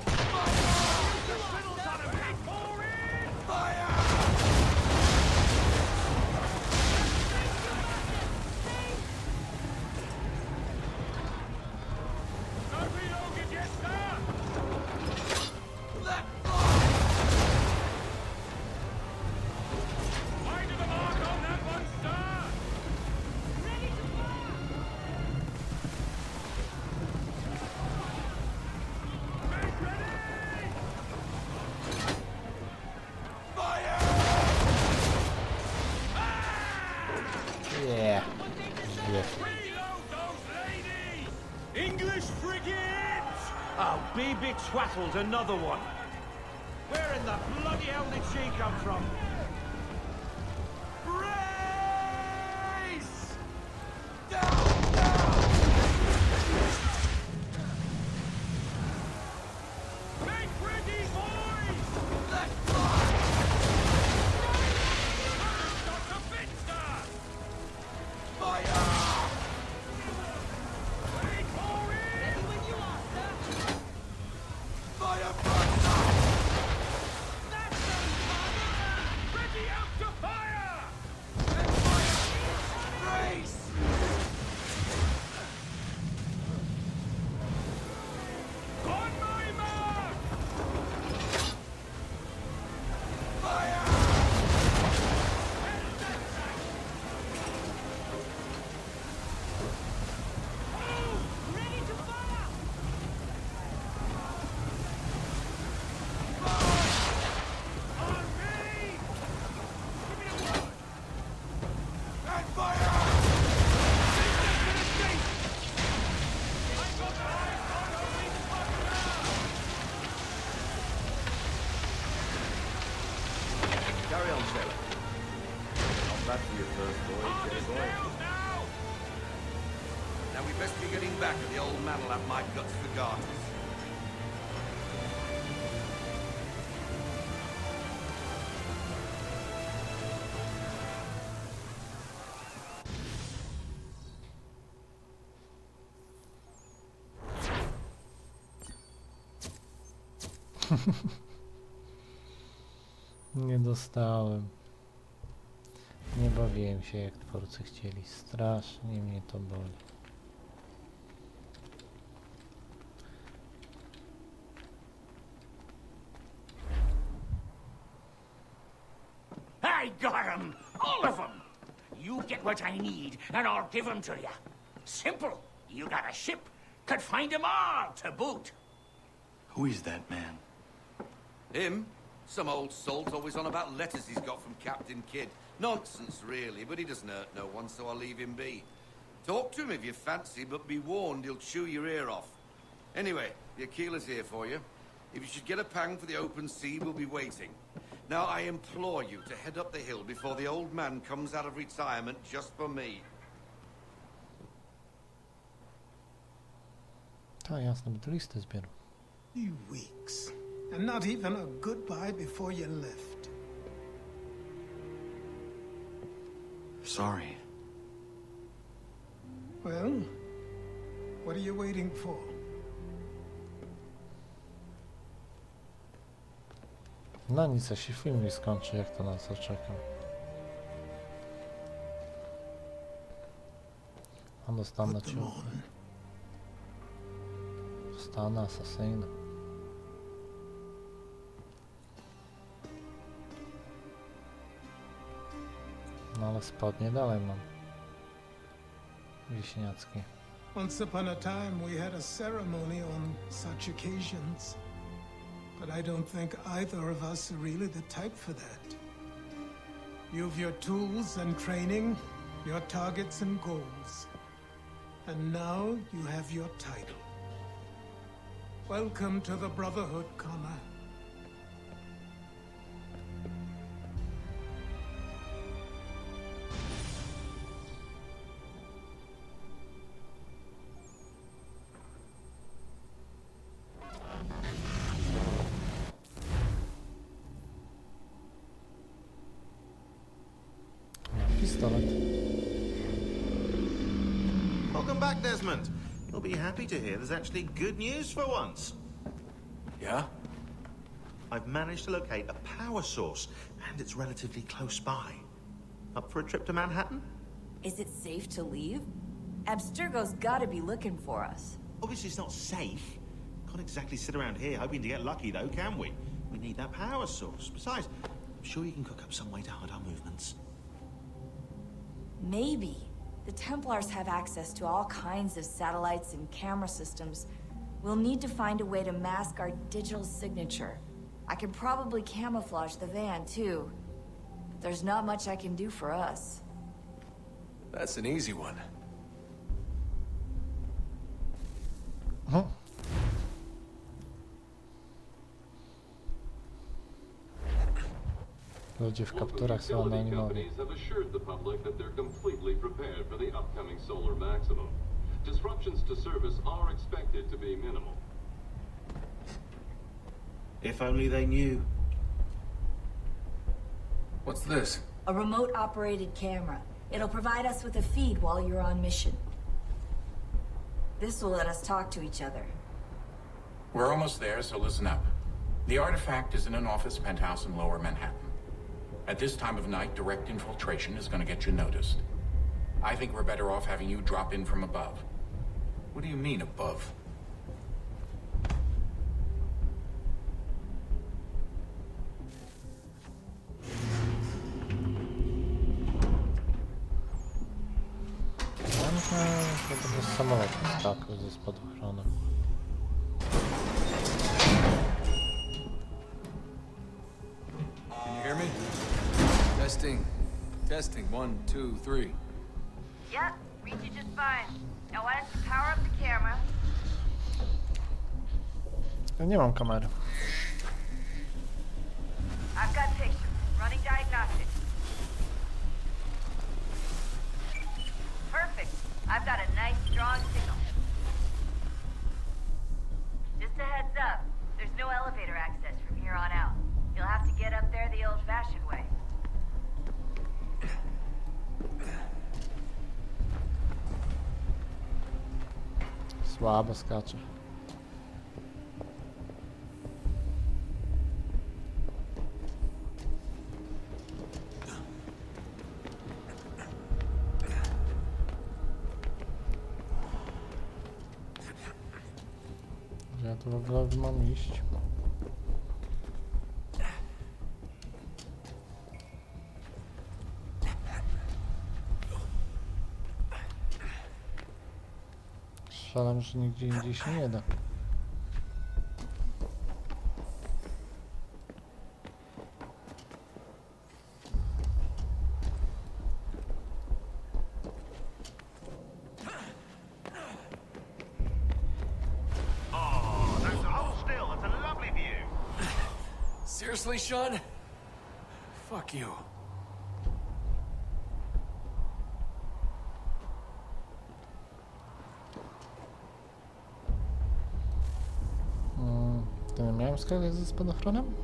Yeah. English frigates! Oh, BB Twattled, another one. Where in the bloody hell did she come from? Brace! Down, down! Make ready, boys! Let fly! Dr. Finster! Fire! Wait for it! Ready when you are, sir! Fire! That's the fire! Ready out to fire! And fire! Brace! On my mark! Fire! Ready to fire! On me! Give me a word! And fire! I've got the eyes on only one now! Carry on, sailor. Not bad for your first voyage, eh, boy? Now we best be getting back, or the old man will have my guts for garters. Nie dostałem. Nie bawiłem się jak twórcy chcieli. Strasznie mnie to boli. I got 'em! All of 'em! You get what I need, and I'll give 'em to you. Simple. You got a ship. Could find 'em all to boot. Who is that man? Him? Some old salt always on about letters he's got from Captain Kidd. Nonsense, really, but he doesn't hurt no one, so I'll leave him be. Talk to him if you fancy, but be warned he'll chew your ear off. Anyway, the Aquila's here for you. If you should get a pang for the open sea, we'll be waiting. Now, I implore you to head up the hill before the old man comes out of retirement just for me. Tak, jasne, będę listy zbierał. 2 weeks. And not even a goodbye before you left. Sorry. Well, what are you waiting for? No nic, a się film nie skończy, jak to na co czekam. A dostanę ciuchy. Dostanę asasyna. No ale spodnie dalej mam. Wieśniacki. Once upon a time we had a ceremony on such occasions. But I don't think either of us are really the type for that. You've your tools and training, your targets and goals. And now you have your title. Welcome to the Brotherhood, Connor. Pistolet. Welcome back, Desmond. You'll be happy to hear there's actually good news for once. Yeah? I've managed to locate a power source, and it's relatively close by. Up for a trip to Manhattan? Is it safe to leave? Abstergo's gotta be looking for us. Obviously it's not safe. Can't exactly sit around here hoping to get lucky, though, can we? We need that power source. Besides, I'm sure you can cook up some way to hide our movements. Maybe. The Templars have access to all kinds of satellites and camera systems. We'll need to find a way to mask our digital signature. I can probably camouflage the van, too. But there's not much I can do for us. That's an easy one. Huh? Ludzie w kapturach są anonimowi. Have assured the public that they're completely prepared for the upcoming solar maximum. Disruptions to service are expected to be minimal. If only they knew. What's this? A remote-operated camera. It'll provide us with a feed while you're on mission. This will let us talk to each other. We're almost there, so listen up. The artifact is in an office penthouse in Lower Manhattan. At this time of night, direct infiltration is going to get you noticed. I think we're better off having you drop in from above. What do you mean, above? To będzie samolot skakał ze spadochronu. Can you hear me? Testing. Testing. 1, 2, 3. Yep, reach you just fine. Now why don't you power up the camera? Ja nie mam kamery. I've got pictures. Running diagnostics. Perfect. I've got a nice, strong signal. Just a heads up, there's no elevator access from here on out. You'll have to get up there the old-fashioned way. Słabo skacze. Ja tu w ogóle mam iść. Strzelam, że nigdzie indziej się nie da. Seriously, Sean? Fuck you. To nie miałem skakać ze spadochronem?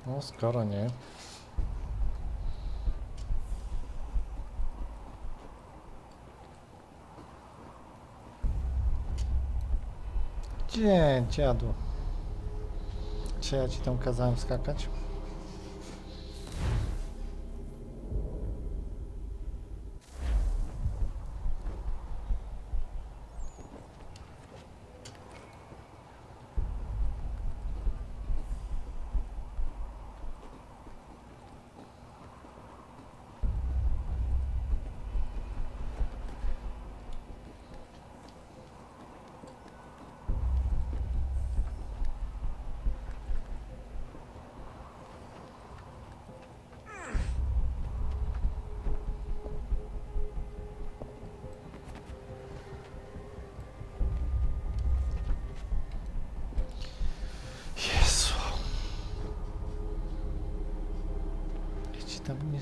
No skoro nie. Gdzie, dziadu? Czy ja ci tam kazałem skakać? Tam nie...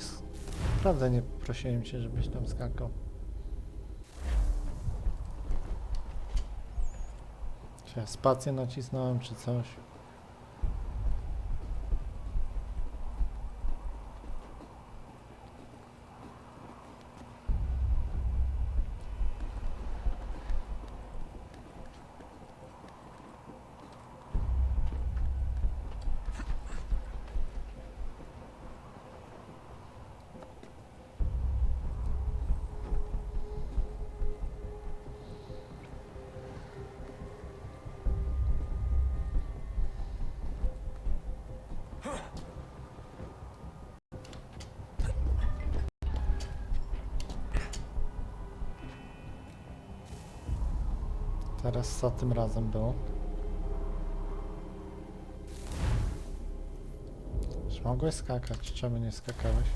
Naprawdę nie prosiłem cię, żebyś tam skakał. Czy ja spację nacisnąłem, czy coś? Teraz co tym razem było? Czy mogłeś skakać? Czemu nie skakałeś?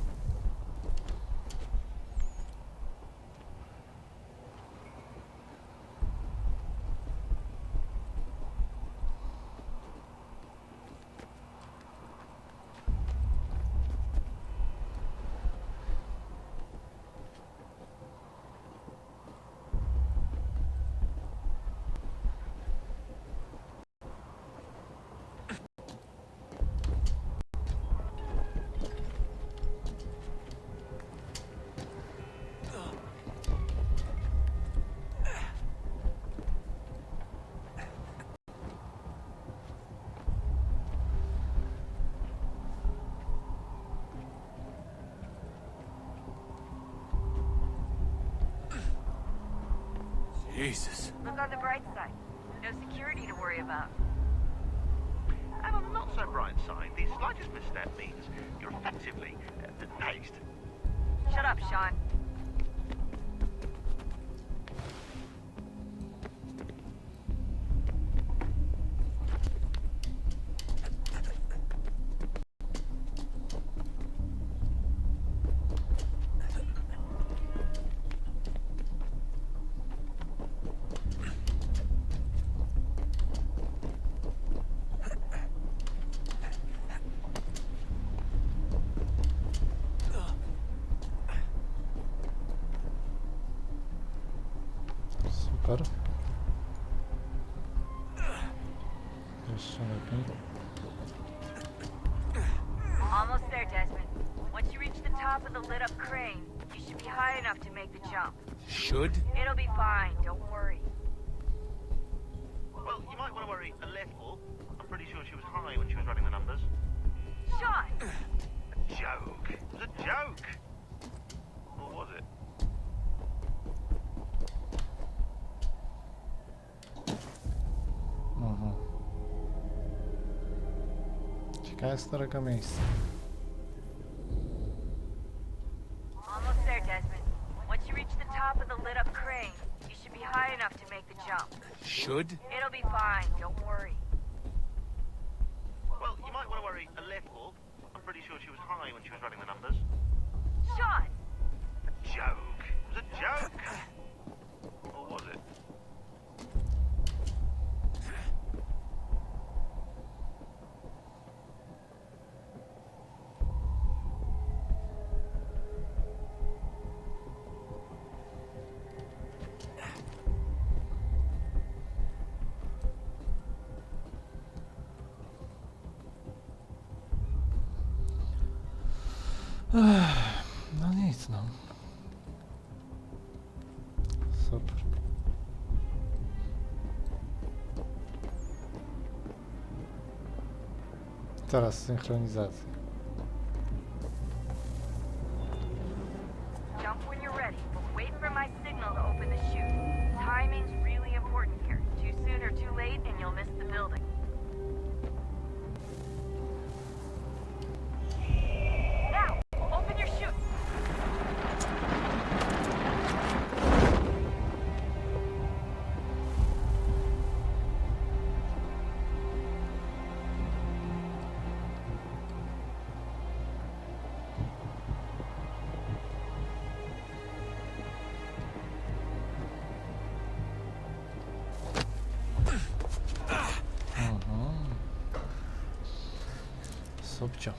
Jesus. Look on the bright side. No security to worry about. And on the not so bright side, the slightest misstep means you're effectively paced. Shut up, Sean. Super. Jeszcze lepiej. Almost there, Desmond. Once you reach the top of the lit-up crane, you should be high enough to make the jump. Should? It'll be fine, don't worry. Well, you might want to worry a little. I'm pretty sure she was high when she was running the numbers. Sean! A joke. It was a joke. Or was it? Aha. Ciekawe z którego miejsca. Almost there, Desmond. Once you reach the top of the lit-up crane, you should be high enough to make the jump. Should? It'll be fine, don't worry. Well, you might want to worry a little. I'm pretty sure she was high when she was running the numbers. Sean! A joke. It was a joke. Or was it? No nic, no. Super. Teraz synchronizacja. Jump when you're ready, but wait for my signal to open the chute. Timing's really important here. Too soon or too late, and you'll miss the building. Now, open your chute. Subcio.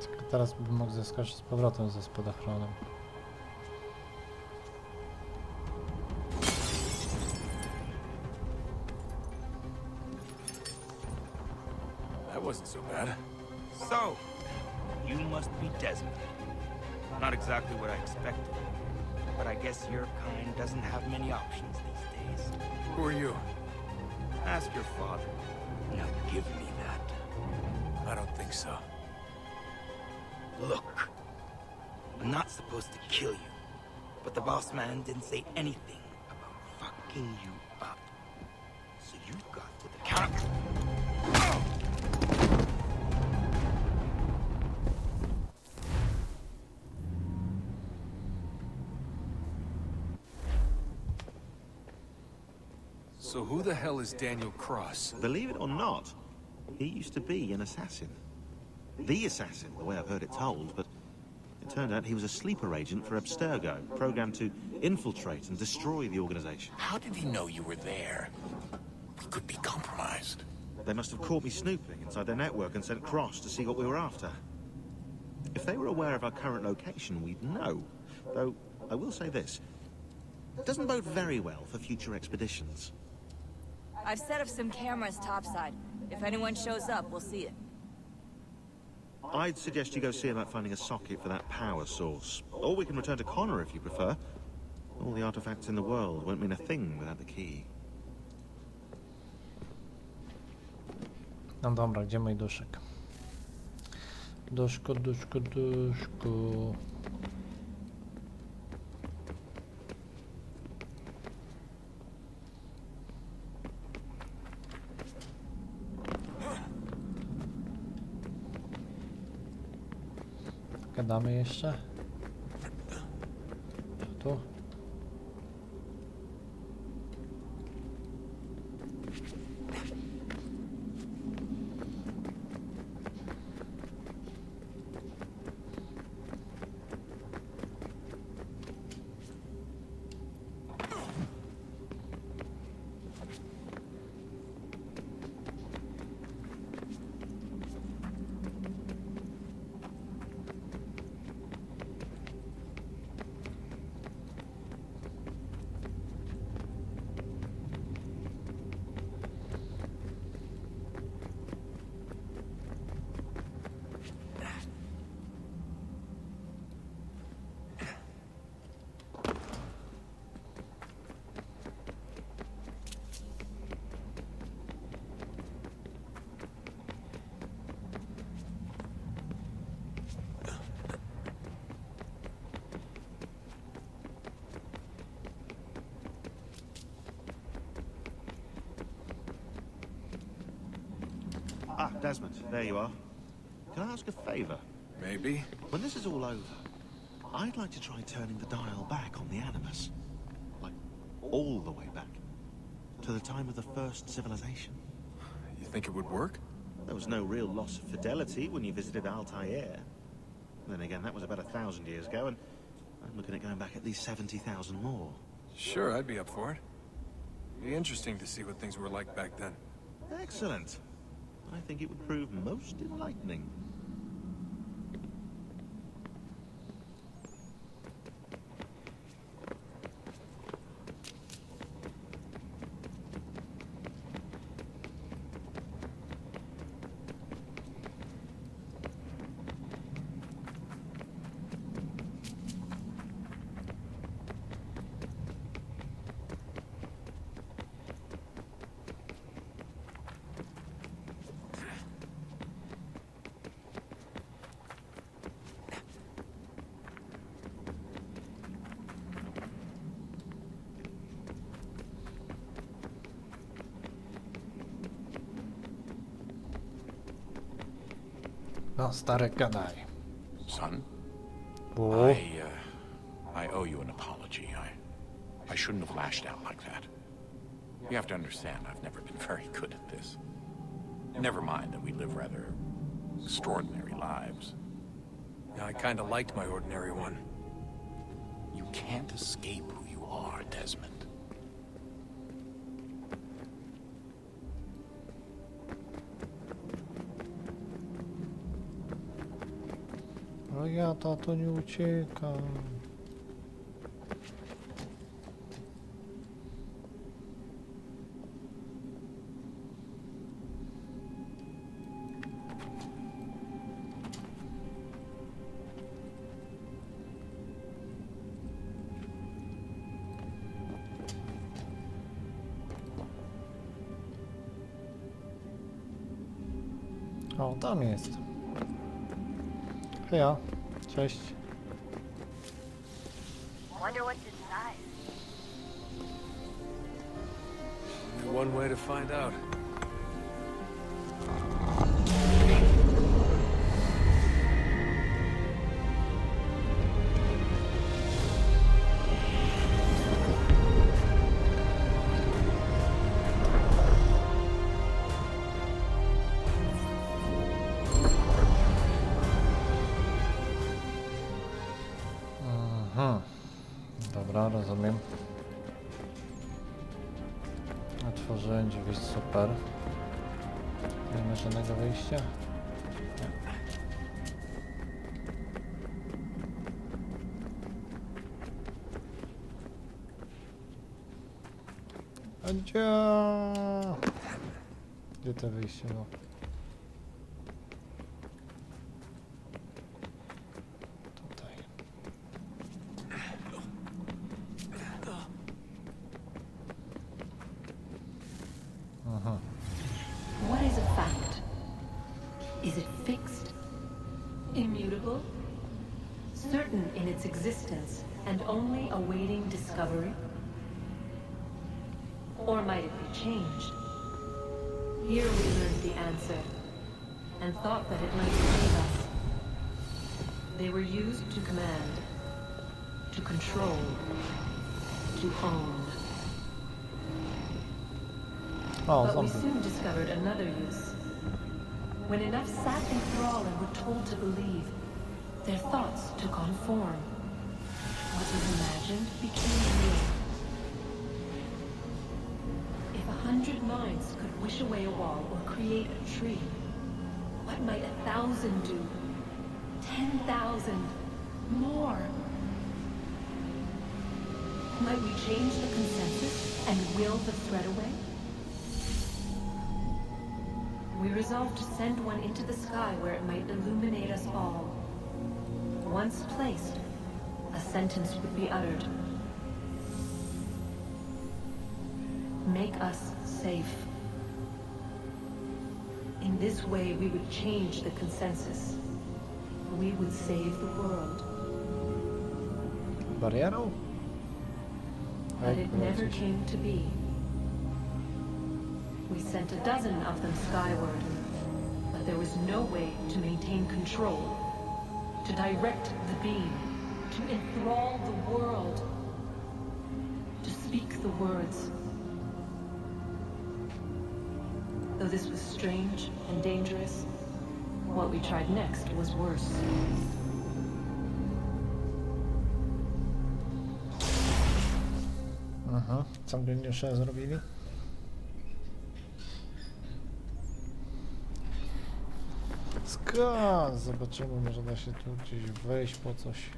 Tylko teraz bym mógł zeskoczyć z powrotem ze spadochronem. That wasn't so bad. So, you must be Desmond. Not exactly what I expected, but I guess your kind doesn't have many options these days. Who are you? Ask your father. Now give me that. I don't think so. Look, I'm not supposed to kill you, but the boss man didn't say anything about fucking you up. So you've got to the counter. So who the hell is Daniel Cross? Believe it or not, he used to be an assassin. The assassin, the way I've heard it told, but it turned out he was a sleeper agent for Abstergo, programmed to infiltrate and destroy the organization. How did he know you were there? We could be compromised. They must have caught me snooping inside their network and sent Cross to see what we were after. If they were aware of our current location, we'd know. Though, I will say this. It doesn't bode very well for future expeditions. I've set up some cameras topside. If anyone shows up, we'll see it. I'd suggest you go see about finding a socket for that power source. Or we can return to Connor if you prefer. All the artifacts in the world won't mean a thing without the key. No dobra, gdzie mój duszek? Duszku, duszku, duszku. Gadamy jeszcze? Tu? Ah, Desmond, there you are. Can I ask a favor? Maybe. When this is all over, I'd like to try turning the dial back on the Animus. Like, all the way back. To the time of the first civilization. You think it would work? There was no real loss of fidelity when you visited Altair. Then again, that was about 1,000 years ago, and I'm looking at going back at least 70,000 more. Sure, I'd be up for it. Be interesting to see what things were like back then. Excellent. I think it would prove most enlightening. No, stary, gadaj. Son? Bo? I owe you an apology. I shouldn't have lashed out like that. You have to understand, I've never been very good at this. Never mind that we live rather extraordinary lives. I kinda liked my ordinary one. You can't escape who you are, Desmond. Ale ja, tato, nie uciekam. O, tam jest. Heja, cześć. Wonder what's inside. Only one way to find out. Dobra, rozumiem. Otworzyłem drzwi, super. Nie ma żadnego wyjścia. A gdzie to wyjście było? What is a fact? Is it fixed? Immutable? Certain in its existence and only awaiting discovery? Or might it be changed? Here we learned the answer, and thought that it might save us. They were used to command, to control, to own. But we soon discovered another use. When enough sat in thrall and were told to believe, their thoughts took on form. What was imagined became real. If 100 minds could wish away a wall or create a tree, what might 1,000 do? 10,000? More? Might we change the consensus and will the threat away? We resolved to send one into the sky where it might illuminate us all. Once placed, a sentence would be uttered. Make us safe. In this way, we would change the consensus. We would save the world. Barierą? But it never came to be. We sent a dozen of them skyward, but there was no way to maintain control, to direct the beam, to enthrall the world, to speak the words. Though this was strange and dangerous, what we tried next was worse. Aha, co geniusze zrobili? Zobaczymy, może da się tu gdzieś wejść po coś.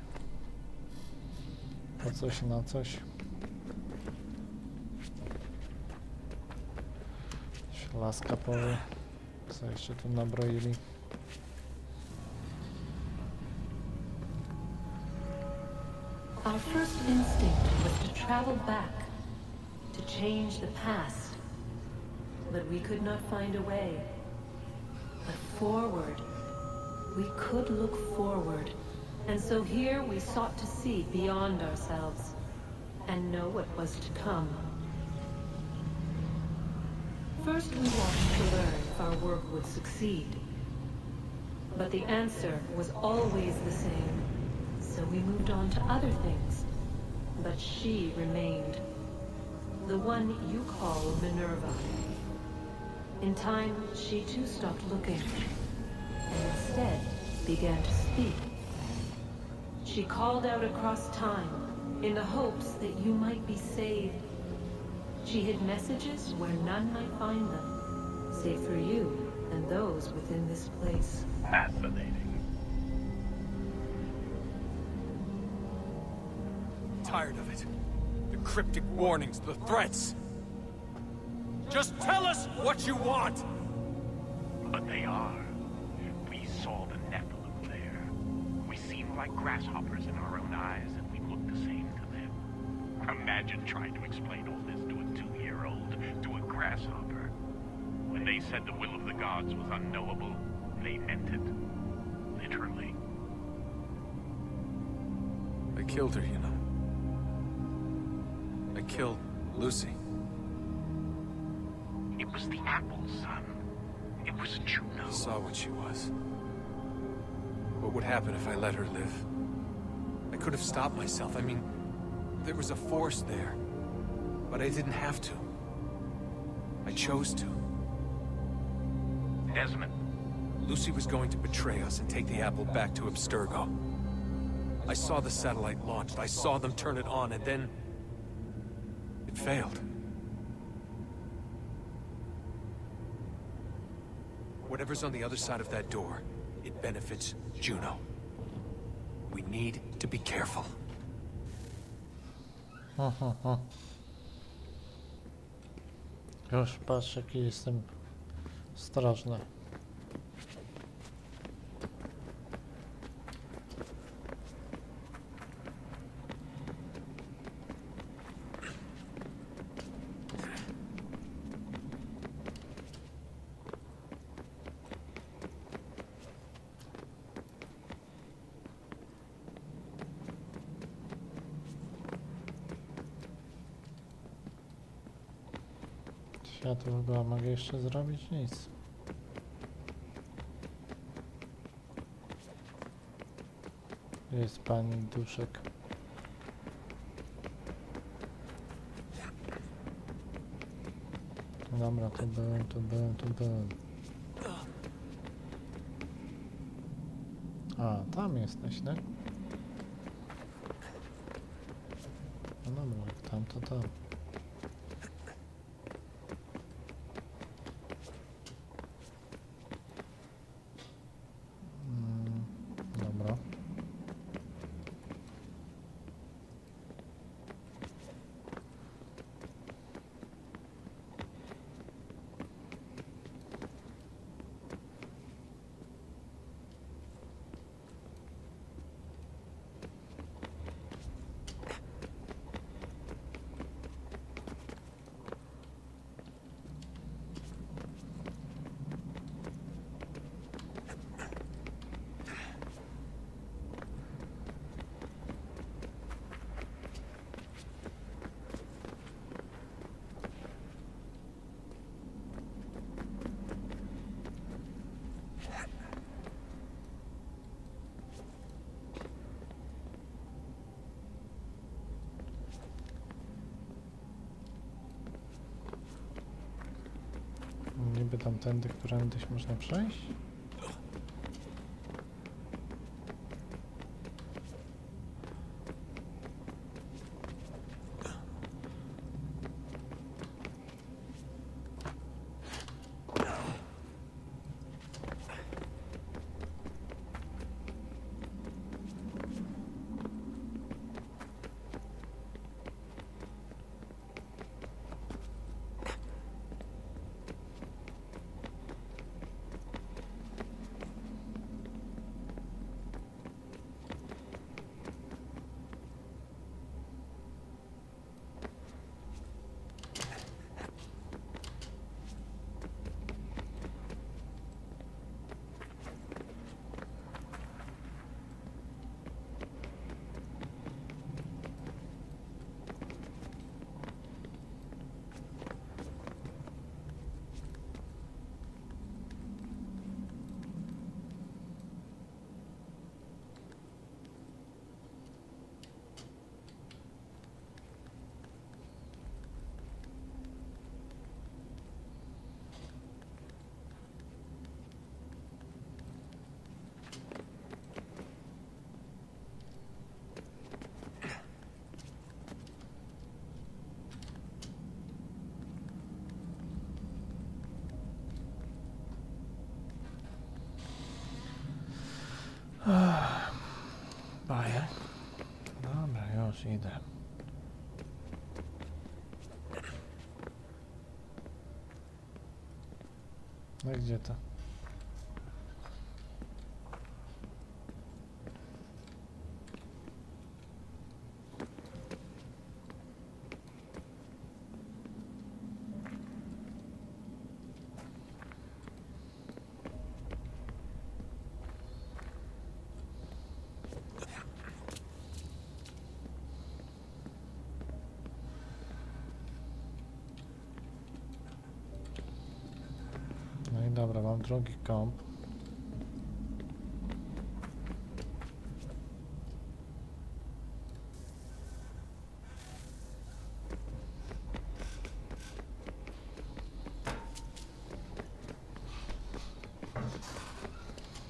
Po coś na coś. Laska powie. Co jeszcze tu nabroili? Our first instinct was to travel back, to change the past. But we could not find a way. But forward. We could look forward. And so here we sought to see beyond ourselves and know what was to come. First we wanted to learn if our work would succeed. But the answer was always the same. So we moved on to other things. But she remained. The one you call Minerva. In time, she too stopped looking. And instead began to speak. She called out across time in the hopes that you might be saved. She hid messages where none might find them, save for you and those within this place. Fascinating. Tired of it. The cryptic warnings, the threats. Just tell us what you want! But they are. We saw the Nephilim there. We seemed like grasshoppers in our own eyes, and we looked the same to them. Imagine trying to explain all this to a 2-year-old, to a grasshopper. When they said the will of the gods was unknowable, they meant it. Literally. I killed her, you know. I killed Lucy. It was the apple, son. It was Juno. I saw what she was. What would happen if I let her live? I could have stopped myself. I mean, there was a force there. But I didn't have to. I chose to. Desmond. Lucy was going to betray us and take the apple back to Abstergo. I saw the satellite launched. I saw them turn it on, and then... it failed. Whatever's on the other side of that door, it benefits Juno. We need to be careful. Już patrz, jaki jestem ostrożny. Światło chyba mogę jeszcze zrobić? Nic. Jest pani duszek. Dobra, tu byłem. A, tam jesteś, tak? No dobra, jak tam, to tam. Dobra. Niby tamtędy, którędyś można przejść? No i gdzie to? No i dobra, mam drugi komp.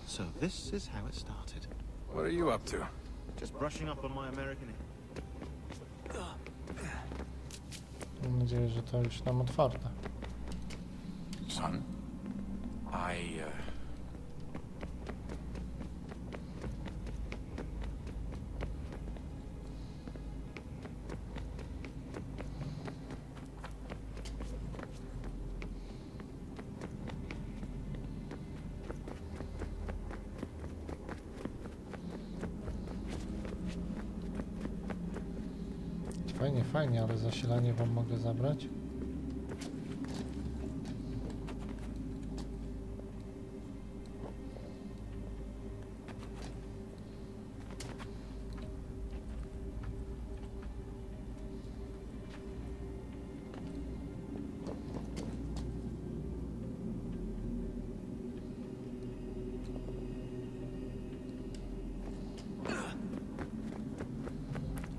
So this is how it started. What are you up to? Just brushing up on my American. Mam nadzieję, że to już nam otwarte. Son, Fajnie, fajnie, ale zasilanie wam mogę zabrać?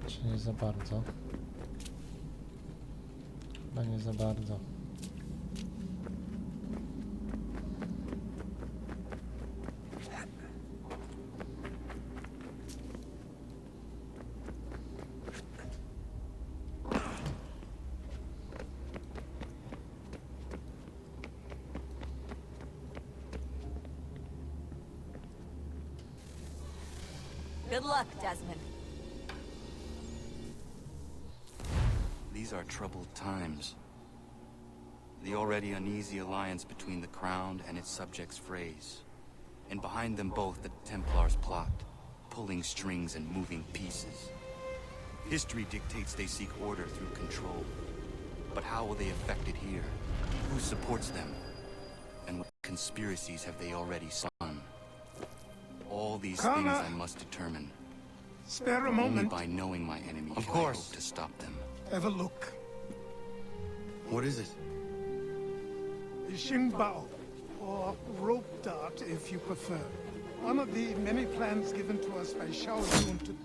Czy nie za bardzo? Chyba nie za bardzo. Good luck, Desmond. These are troubled times. The already uneasy alliance between the Crown and its subjects frays. And behind them both the Templars plot, pulling strings and moving pieces. History dictates they seek order through control. But how will they affect it here? Who supports them? And what conspiracies have they already spun? All these things I must determine. Spare a Only moment. by knowing my enemy Of can course. I hope to stop them. Have a look. What is it? The Xingbao, or rope dart if you prefer. One of the many plans given to us by Shao Yun to...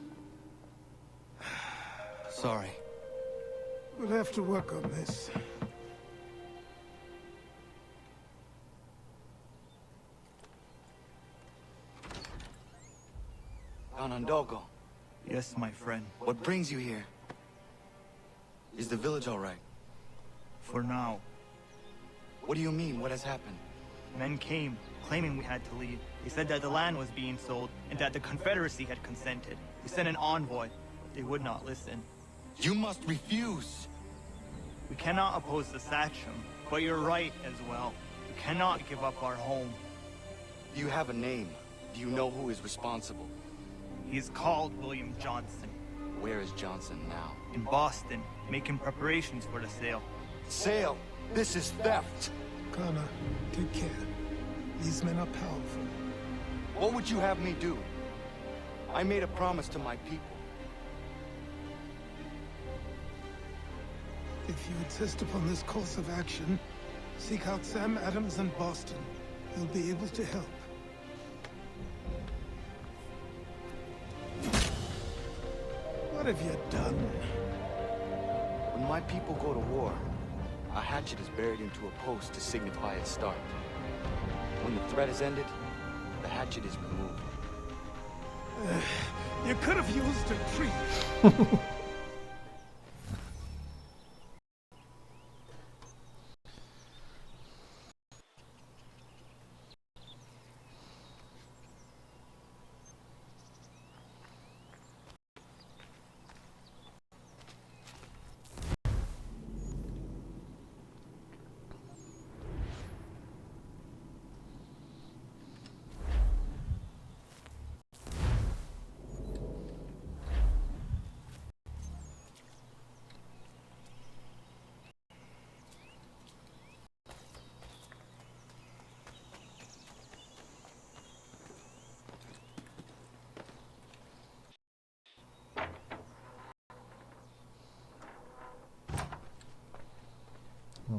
Sorry. We'll have to work on this. Anandogo, Yes, my friend. what brings you here? Is the village all right? For now. What do you mean? What has happened? Men came, claiming we had to leave. They said that the land was being sold, and that the Confederacy had consented. We sent an envoy. They would not listen. You must refuse! We cannot oppose the Sachem, but you're right as well. We cannot give up our home. Do you have a name? Do you know who is responsible? He is called William Johnson. Where is Johnson now? In Boston, making preparations for the sale. Sale! This is theft! Karta, take care. These men are powerful. What would you have me do? I made a promise to my people. If you insist upon this course of action, seek out Sam Adams in Boston. He'll be able to help. What have you done? When my people go to war, a hatchet is buried into a post to signify its start. When the threat is ended, the hatchet is removed. You could have used a tree.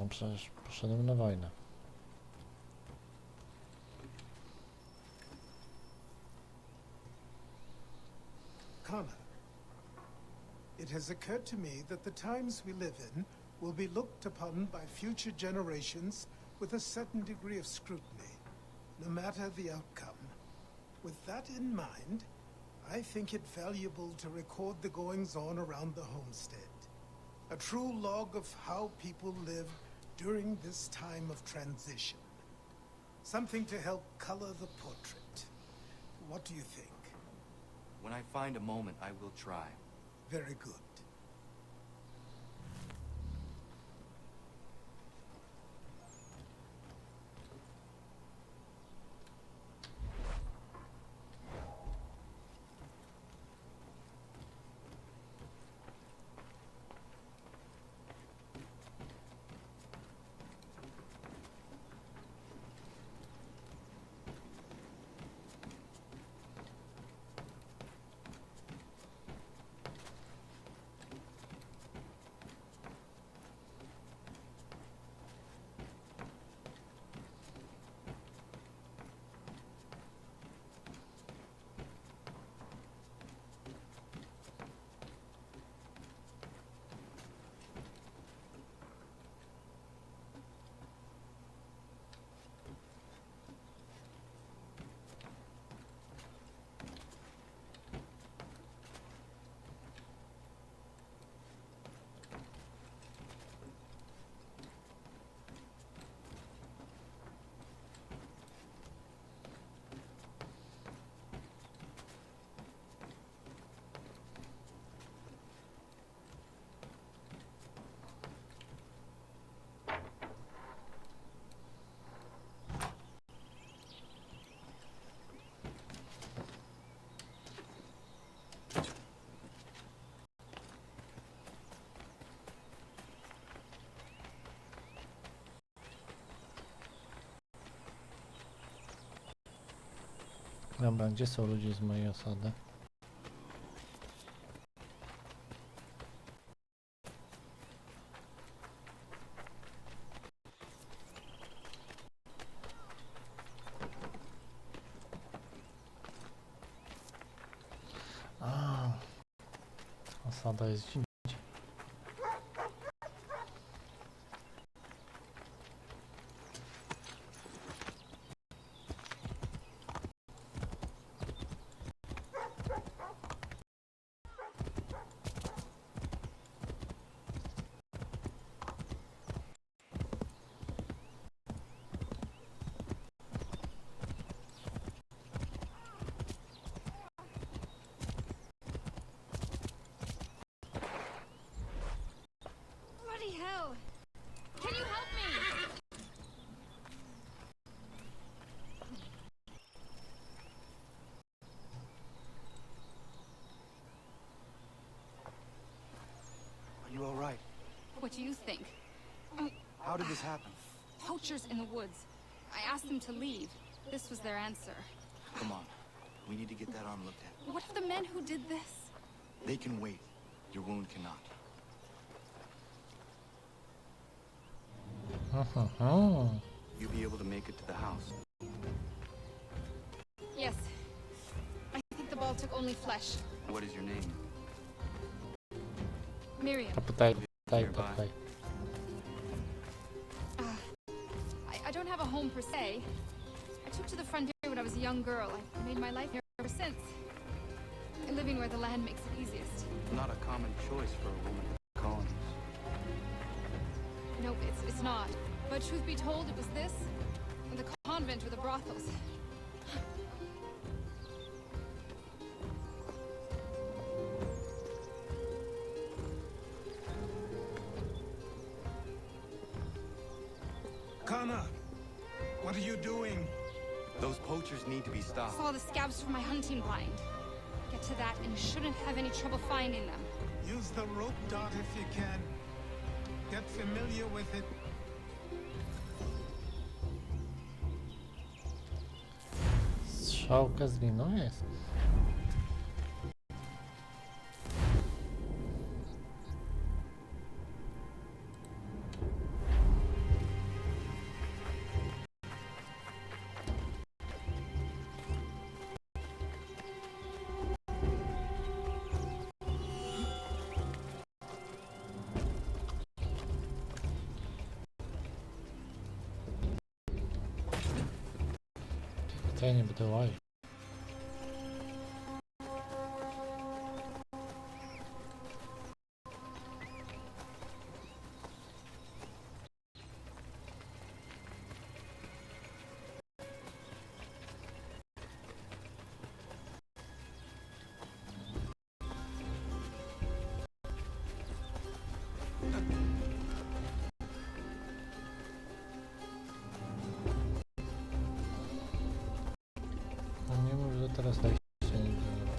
no przecież poszedłem na wojnę. Karta, it has occurred to me that the times we live in will be looked upon by future generations with a certain degree of scrutiny, no matter the outcome. With that in mind, I think it valuable to record the goings-on around the homestead. A true log of how people lived during this time of transition. Something to help color the portrait. What do you think? When I find a moment, I will try. Very good. Dobra, gdzie są ludzie z mojej osady? A, osada jest gdzie? Hell! Can you help me? Are you all right? What do you think? How did this happen? Poachers in the woods. I asked them to leave. This was their answer. Come on. We need to get that arm looked at. What of the men who did this? They can wait. Your wound cannot. You'll be able to make it to the house. Yes. I think the ball took only flesh. What is your name? Miriam. Tutaj. I don't have a home per se. I took to the frontier when I was a young girl. I made my life here ever since. Living where the land makes it easiest. Not a common choice for a woman in the colonies. Nope, it's not. But truth be told, it was this, and the convent or the brothels. Kana, what are you doing? Those poachers need to be stopped. Saw the scabs from my hunting blind. Get to that, and you shouldn't have any trouble finding them. Use the rope dart if you can. Get familiar with it. Strzałka z liną jest. To ja nie będę łaził. No nie mów, że teraz wejście nie działa.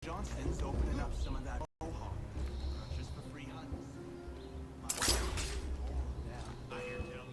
Johnston's opening up some of that mohawk just for free hunts. I hear tell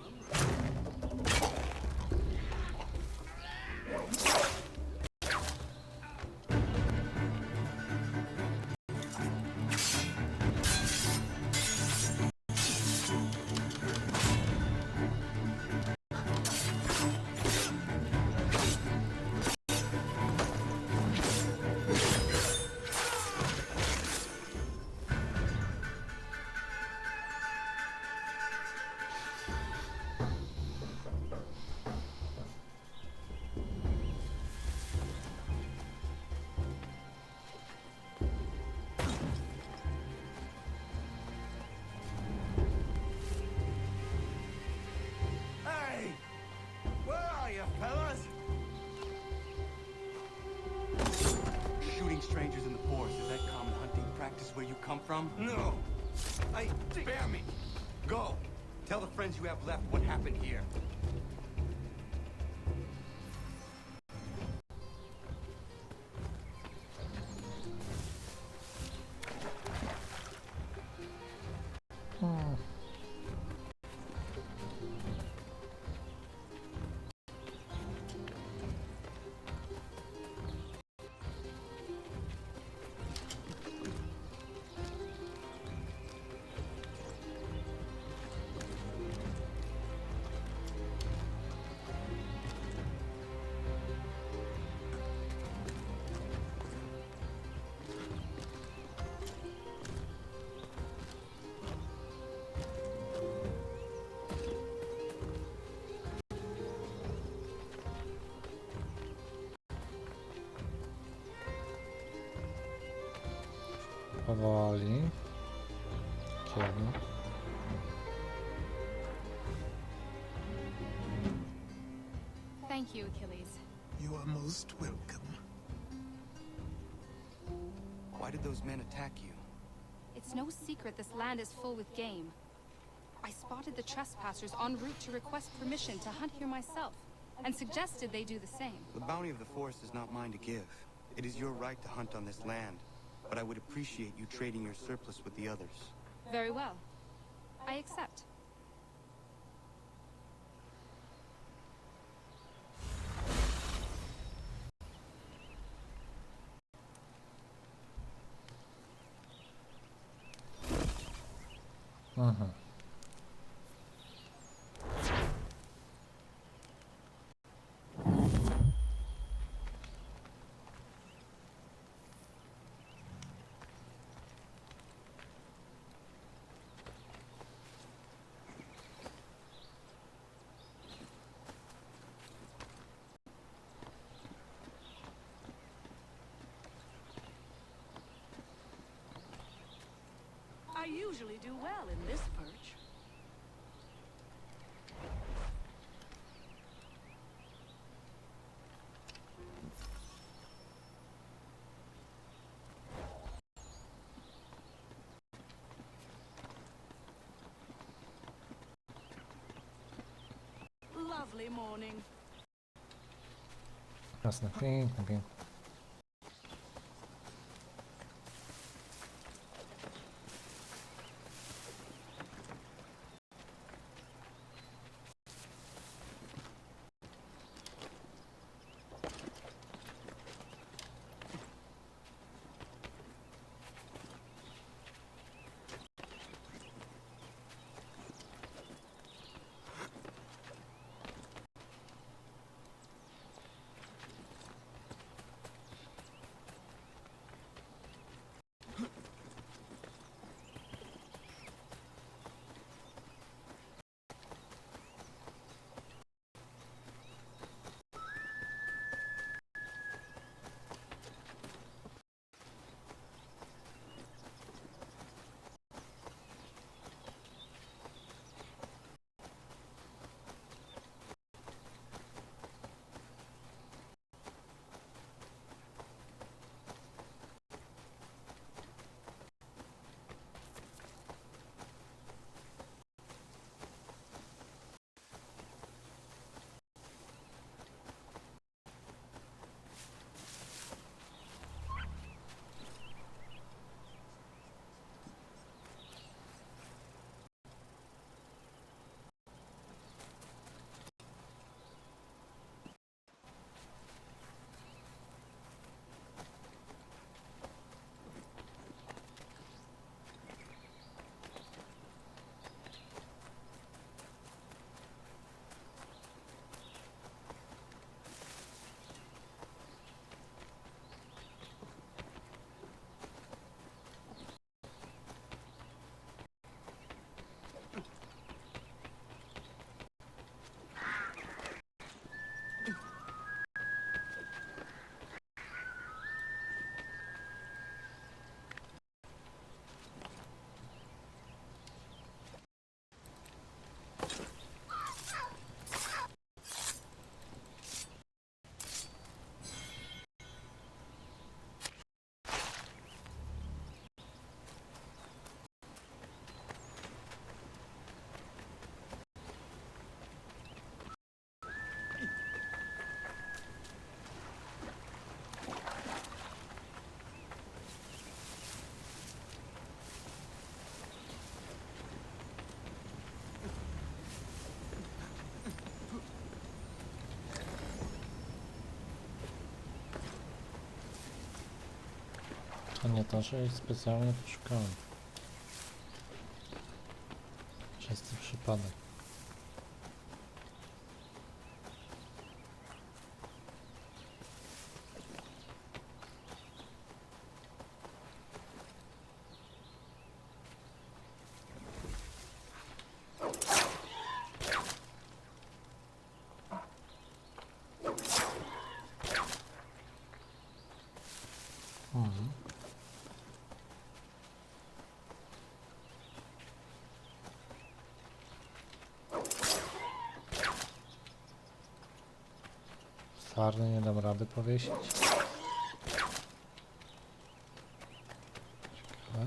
strangers in the forest, is that common hunting practice where you come from? No. Spare me! Go! Tell the friends you have left what happened here. Powoli. Kiedy? Thank you, Achilles. You are most welcome. Why did those men attack you? It's no secret this land is full with game. I spotted the trespassers en route to request permission to hunt here myself, and suggested they do the same. The bounty of the forest is not mine to give. It is your right to hunt on this land, but I would appreciate you trading your surplus with the others. Very well. I accept. Aha. I usually do well in this perch. Lovely morning. Jasne, piękne, piękne. To nie to, że ich specjalnie poszukałem. Czysty przypadek. Sarny nie dam rady powiesić. Ciekawe.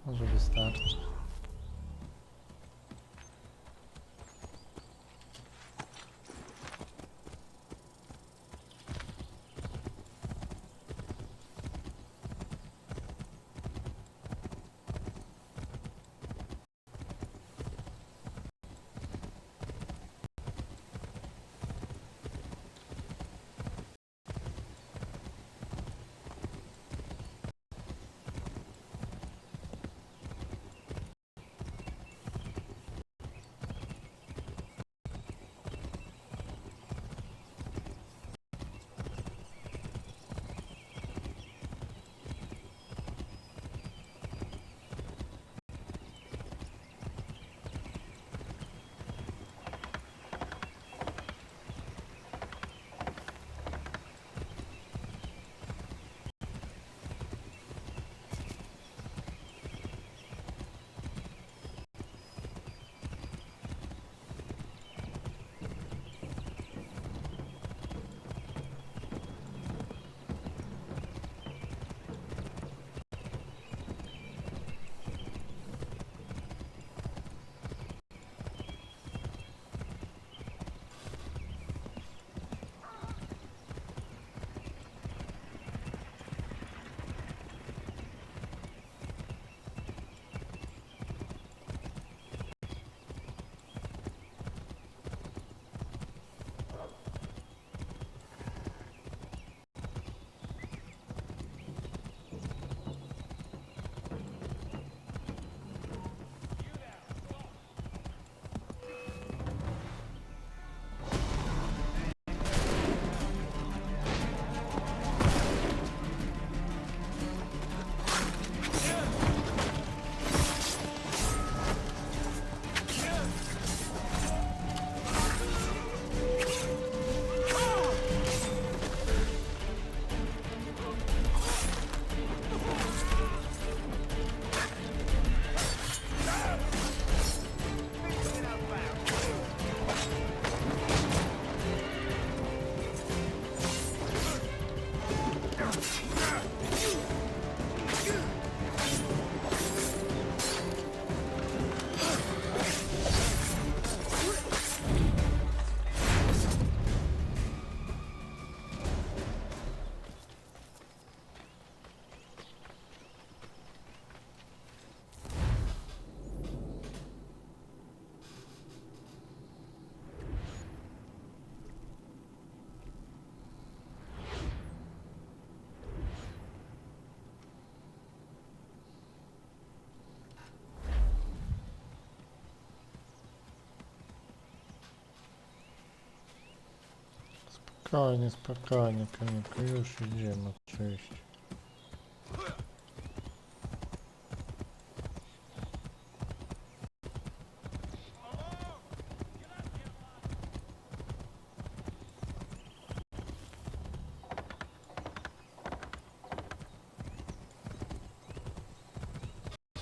Może wystarczy. Spokojnie, spokojnie, Kamilku, już idziemy oczywiście.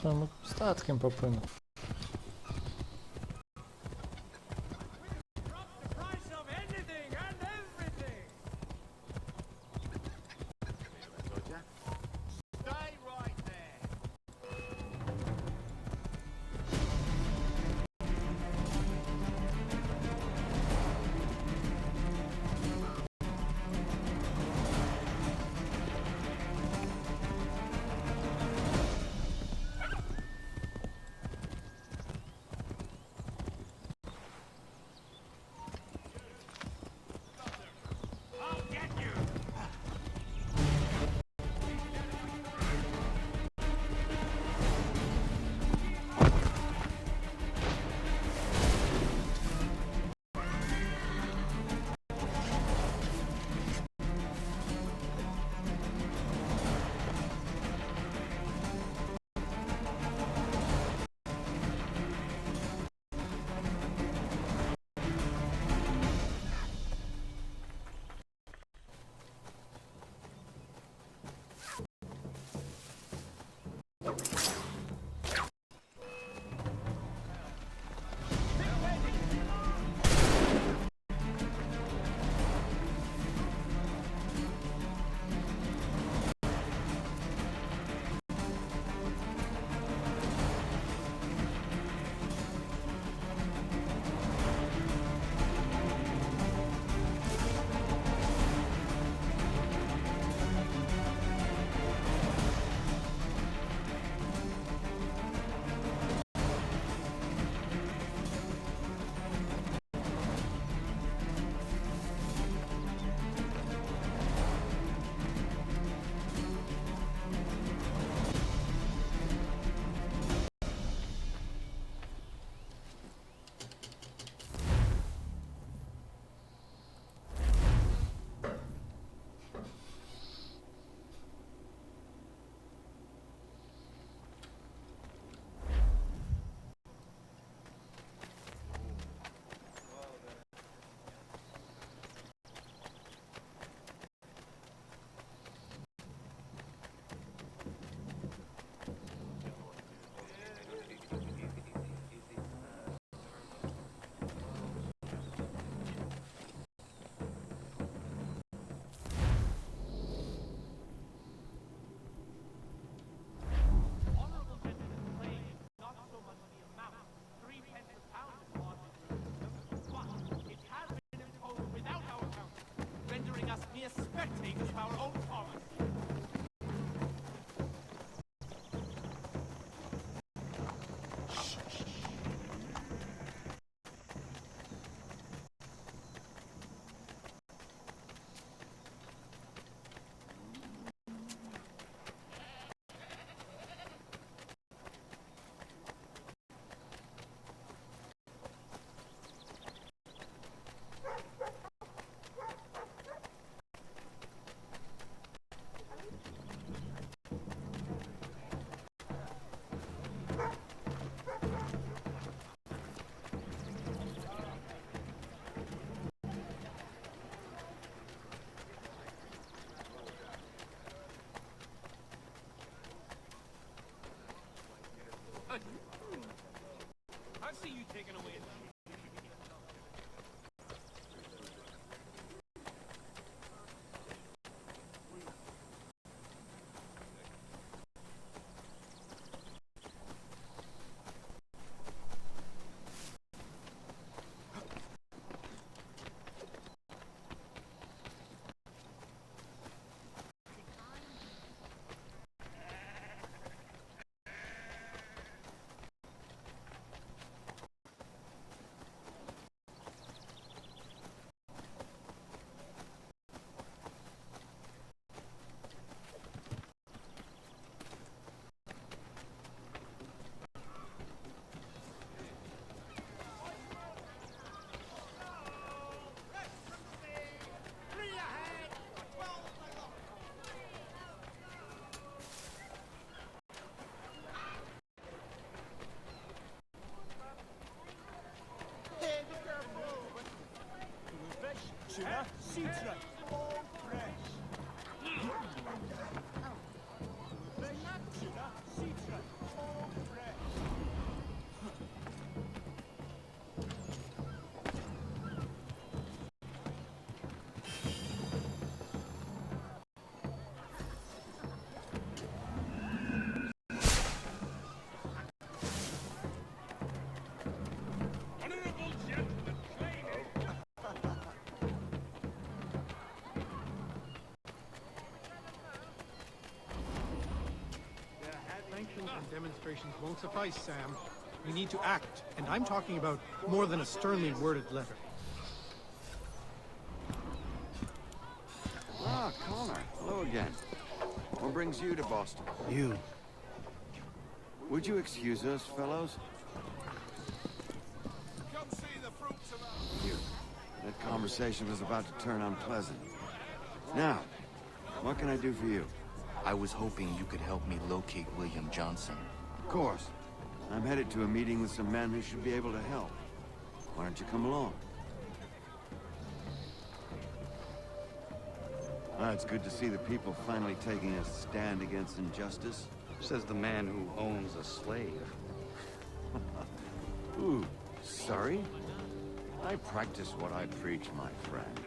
Co, mógł statkiem popłynąć. see you taking away. Tuna, sea tripe, all fresh. Tuna, sea tripe, all fresh. Honorable gentlemen, claiming. Sanctions and demonstrations won't suffice, Sam. We need to act, and I'm talking about more than a sternly worded letter. Ah, Connor. Hello again. What brings you to Boston? You. Would you excuse us, fellows? Come see the fruits of our... You. That conversation was about to turn unpleasant. Now, what can I do for you? I was hoping you could help me locate William Johnson. Of course. I'm headed to a meeting with some men who should be able to help. Why don't you come along? Ah, it's good to see the people finally taking a stand against injustice. Says the man who owns a slave. Ooh, sorry? I practice what I preach, my friend.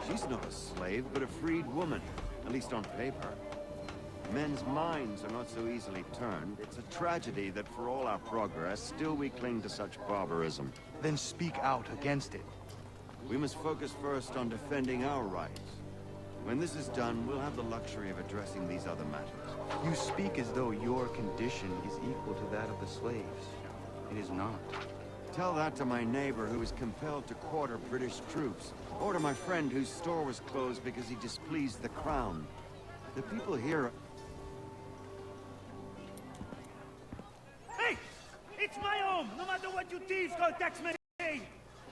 She's not a slave, but a freed woman, at least on paper. Men's minds are not so easily turned. It's a tragedy that for all our progress, still we cling to such barbarism. Then speak out against it. We must focus first on defending our rights. When this is done, we'll have the luxury of addressing these other matters. You speak as though your condition is equal to that of the slaves. It is not. Tell that to my neighbor who was compelled to quarter British troops, or to my friend whose store was closed because he displeased the crown. The people here... Hey! It's my home, no matter what you thieves call tax men say.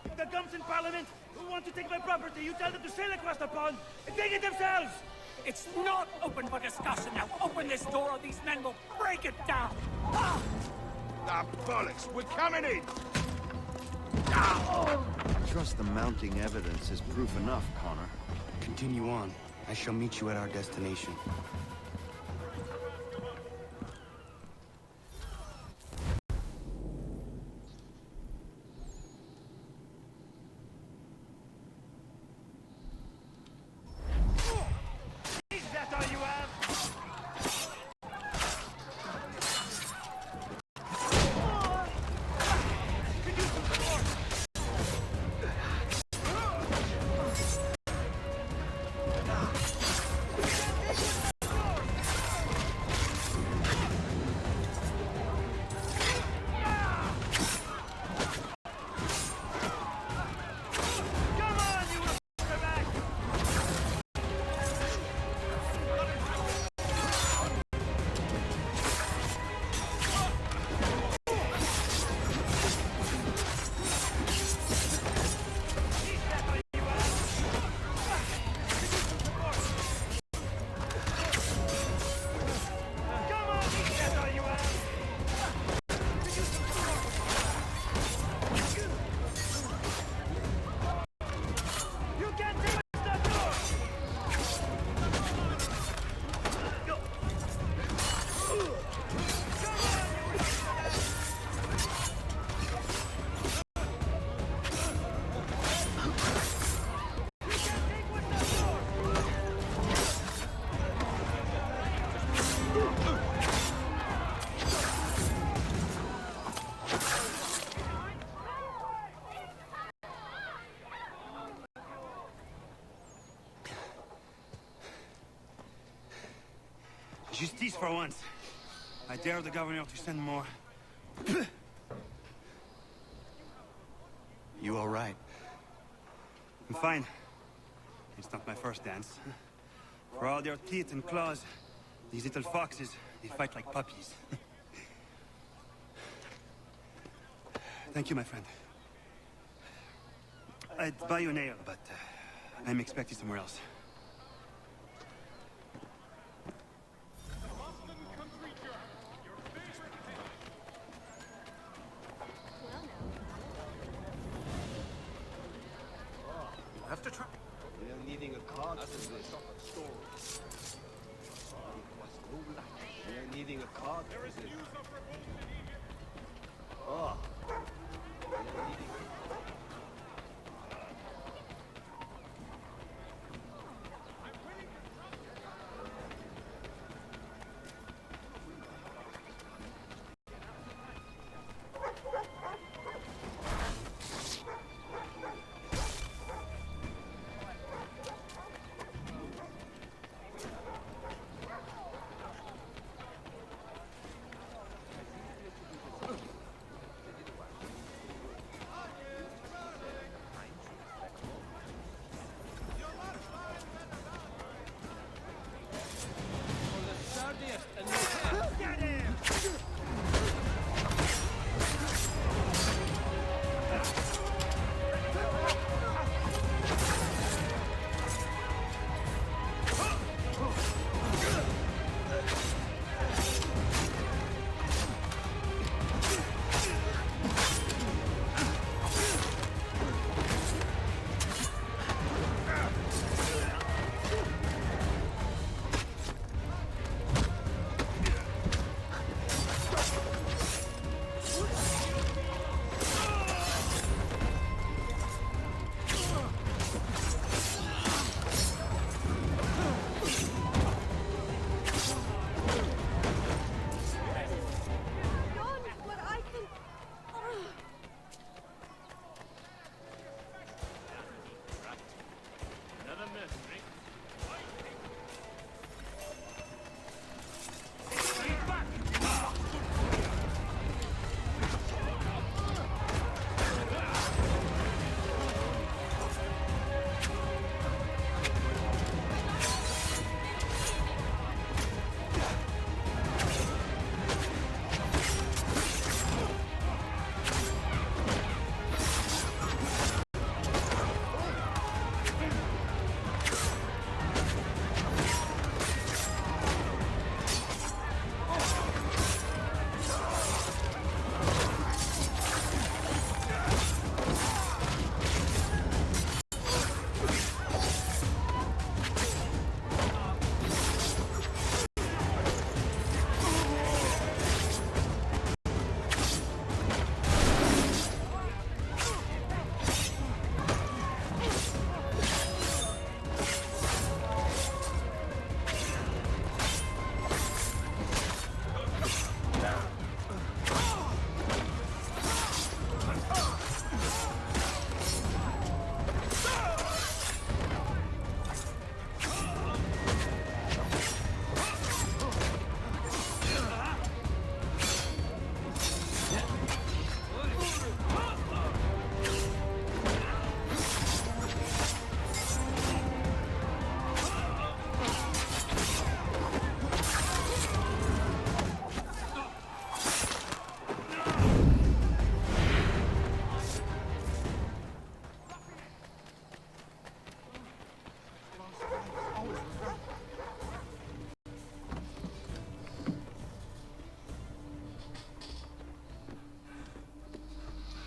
If the gums in Parliament who want to take my property, you tell them to sail across the pond and take it themselves! It's not open for discussion now. Open this door or these men will break it down. Ah! Ah, bollocks! We're coming in! I trust the mounting evidence is proof enough, Connor. Continue on. I shall meet you at our destination. Is that all you have? Justice for once. I dare the governor to send more. You all right? I'm fine. It's not my first dance. For all their teeth and claws, these little foxes, they fight like puppies. Thank you, my friend. I'd buy you an ale, but I'm expected somewhere else. Have to try. We are needing a card for this. We are needing a card for this. Oh. We are needing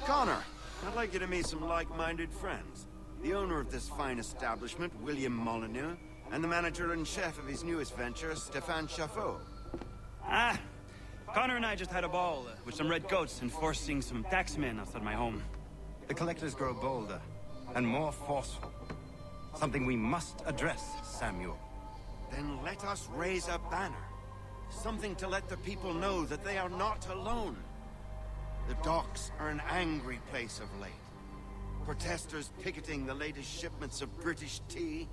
Connor, I'd like you to meet some like-minded friends. The owner of this fine establishment, William Molyneux, and the manager and chef of his newest venture, Stéphane Chaffeau. Ah, Connor and I just had a ball with some red coats enforcing some taxmen outside my home. The collectors grow bolder and more forceful. Something we must address, Samuel. Then let us raise a banner. Something to let the people know that they are not alone. The docks are an angry place of late. Protesters picketing the latest shipments of British tea.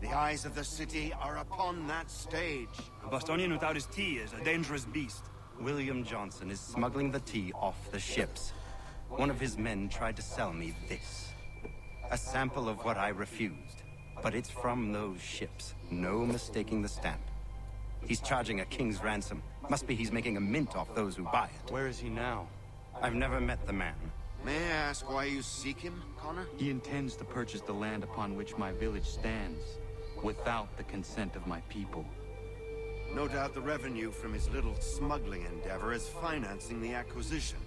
The eyes of the city are upon that stage. A Bostonian without his tea is a dangerous beast. William Johnson is smuggling the tea off the ships. One of his men tried to sell me this. A sample of what I refused. But it's from those ships. No mistaking the stamp. He's charging a king's ransom. Must be he's making a mint off those who buy it. Where is he now? I've never met the man. May I ask why you seek him, Connor? He intends to purchase the land upon which my village stands, without the consent of my people. No doubt the revenue from his little smuggling endeavor is financing the acquisition.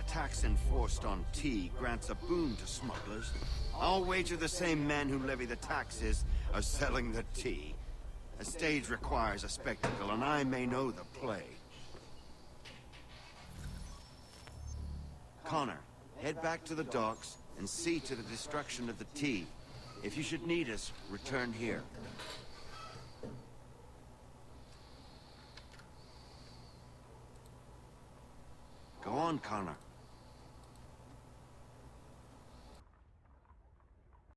A tax enforced on tea grants a boon to smugglers. I'll wager the same men who levy the taxes are selling the tea. A stage requires a spectacle, and I may know the play. Connor, head back to the docks and see to the destruction of the tea. If you should need us, return here. Go on, Connor.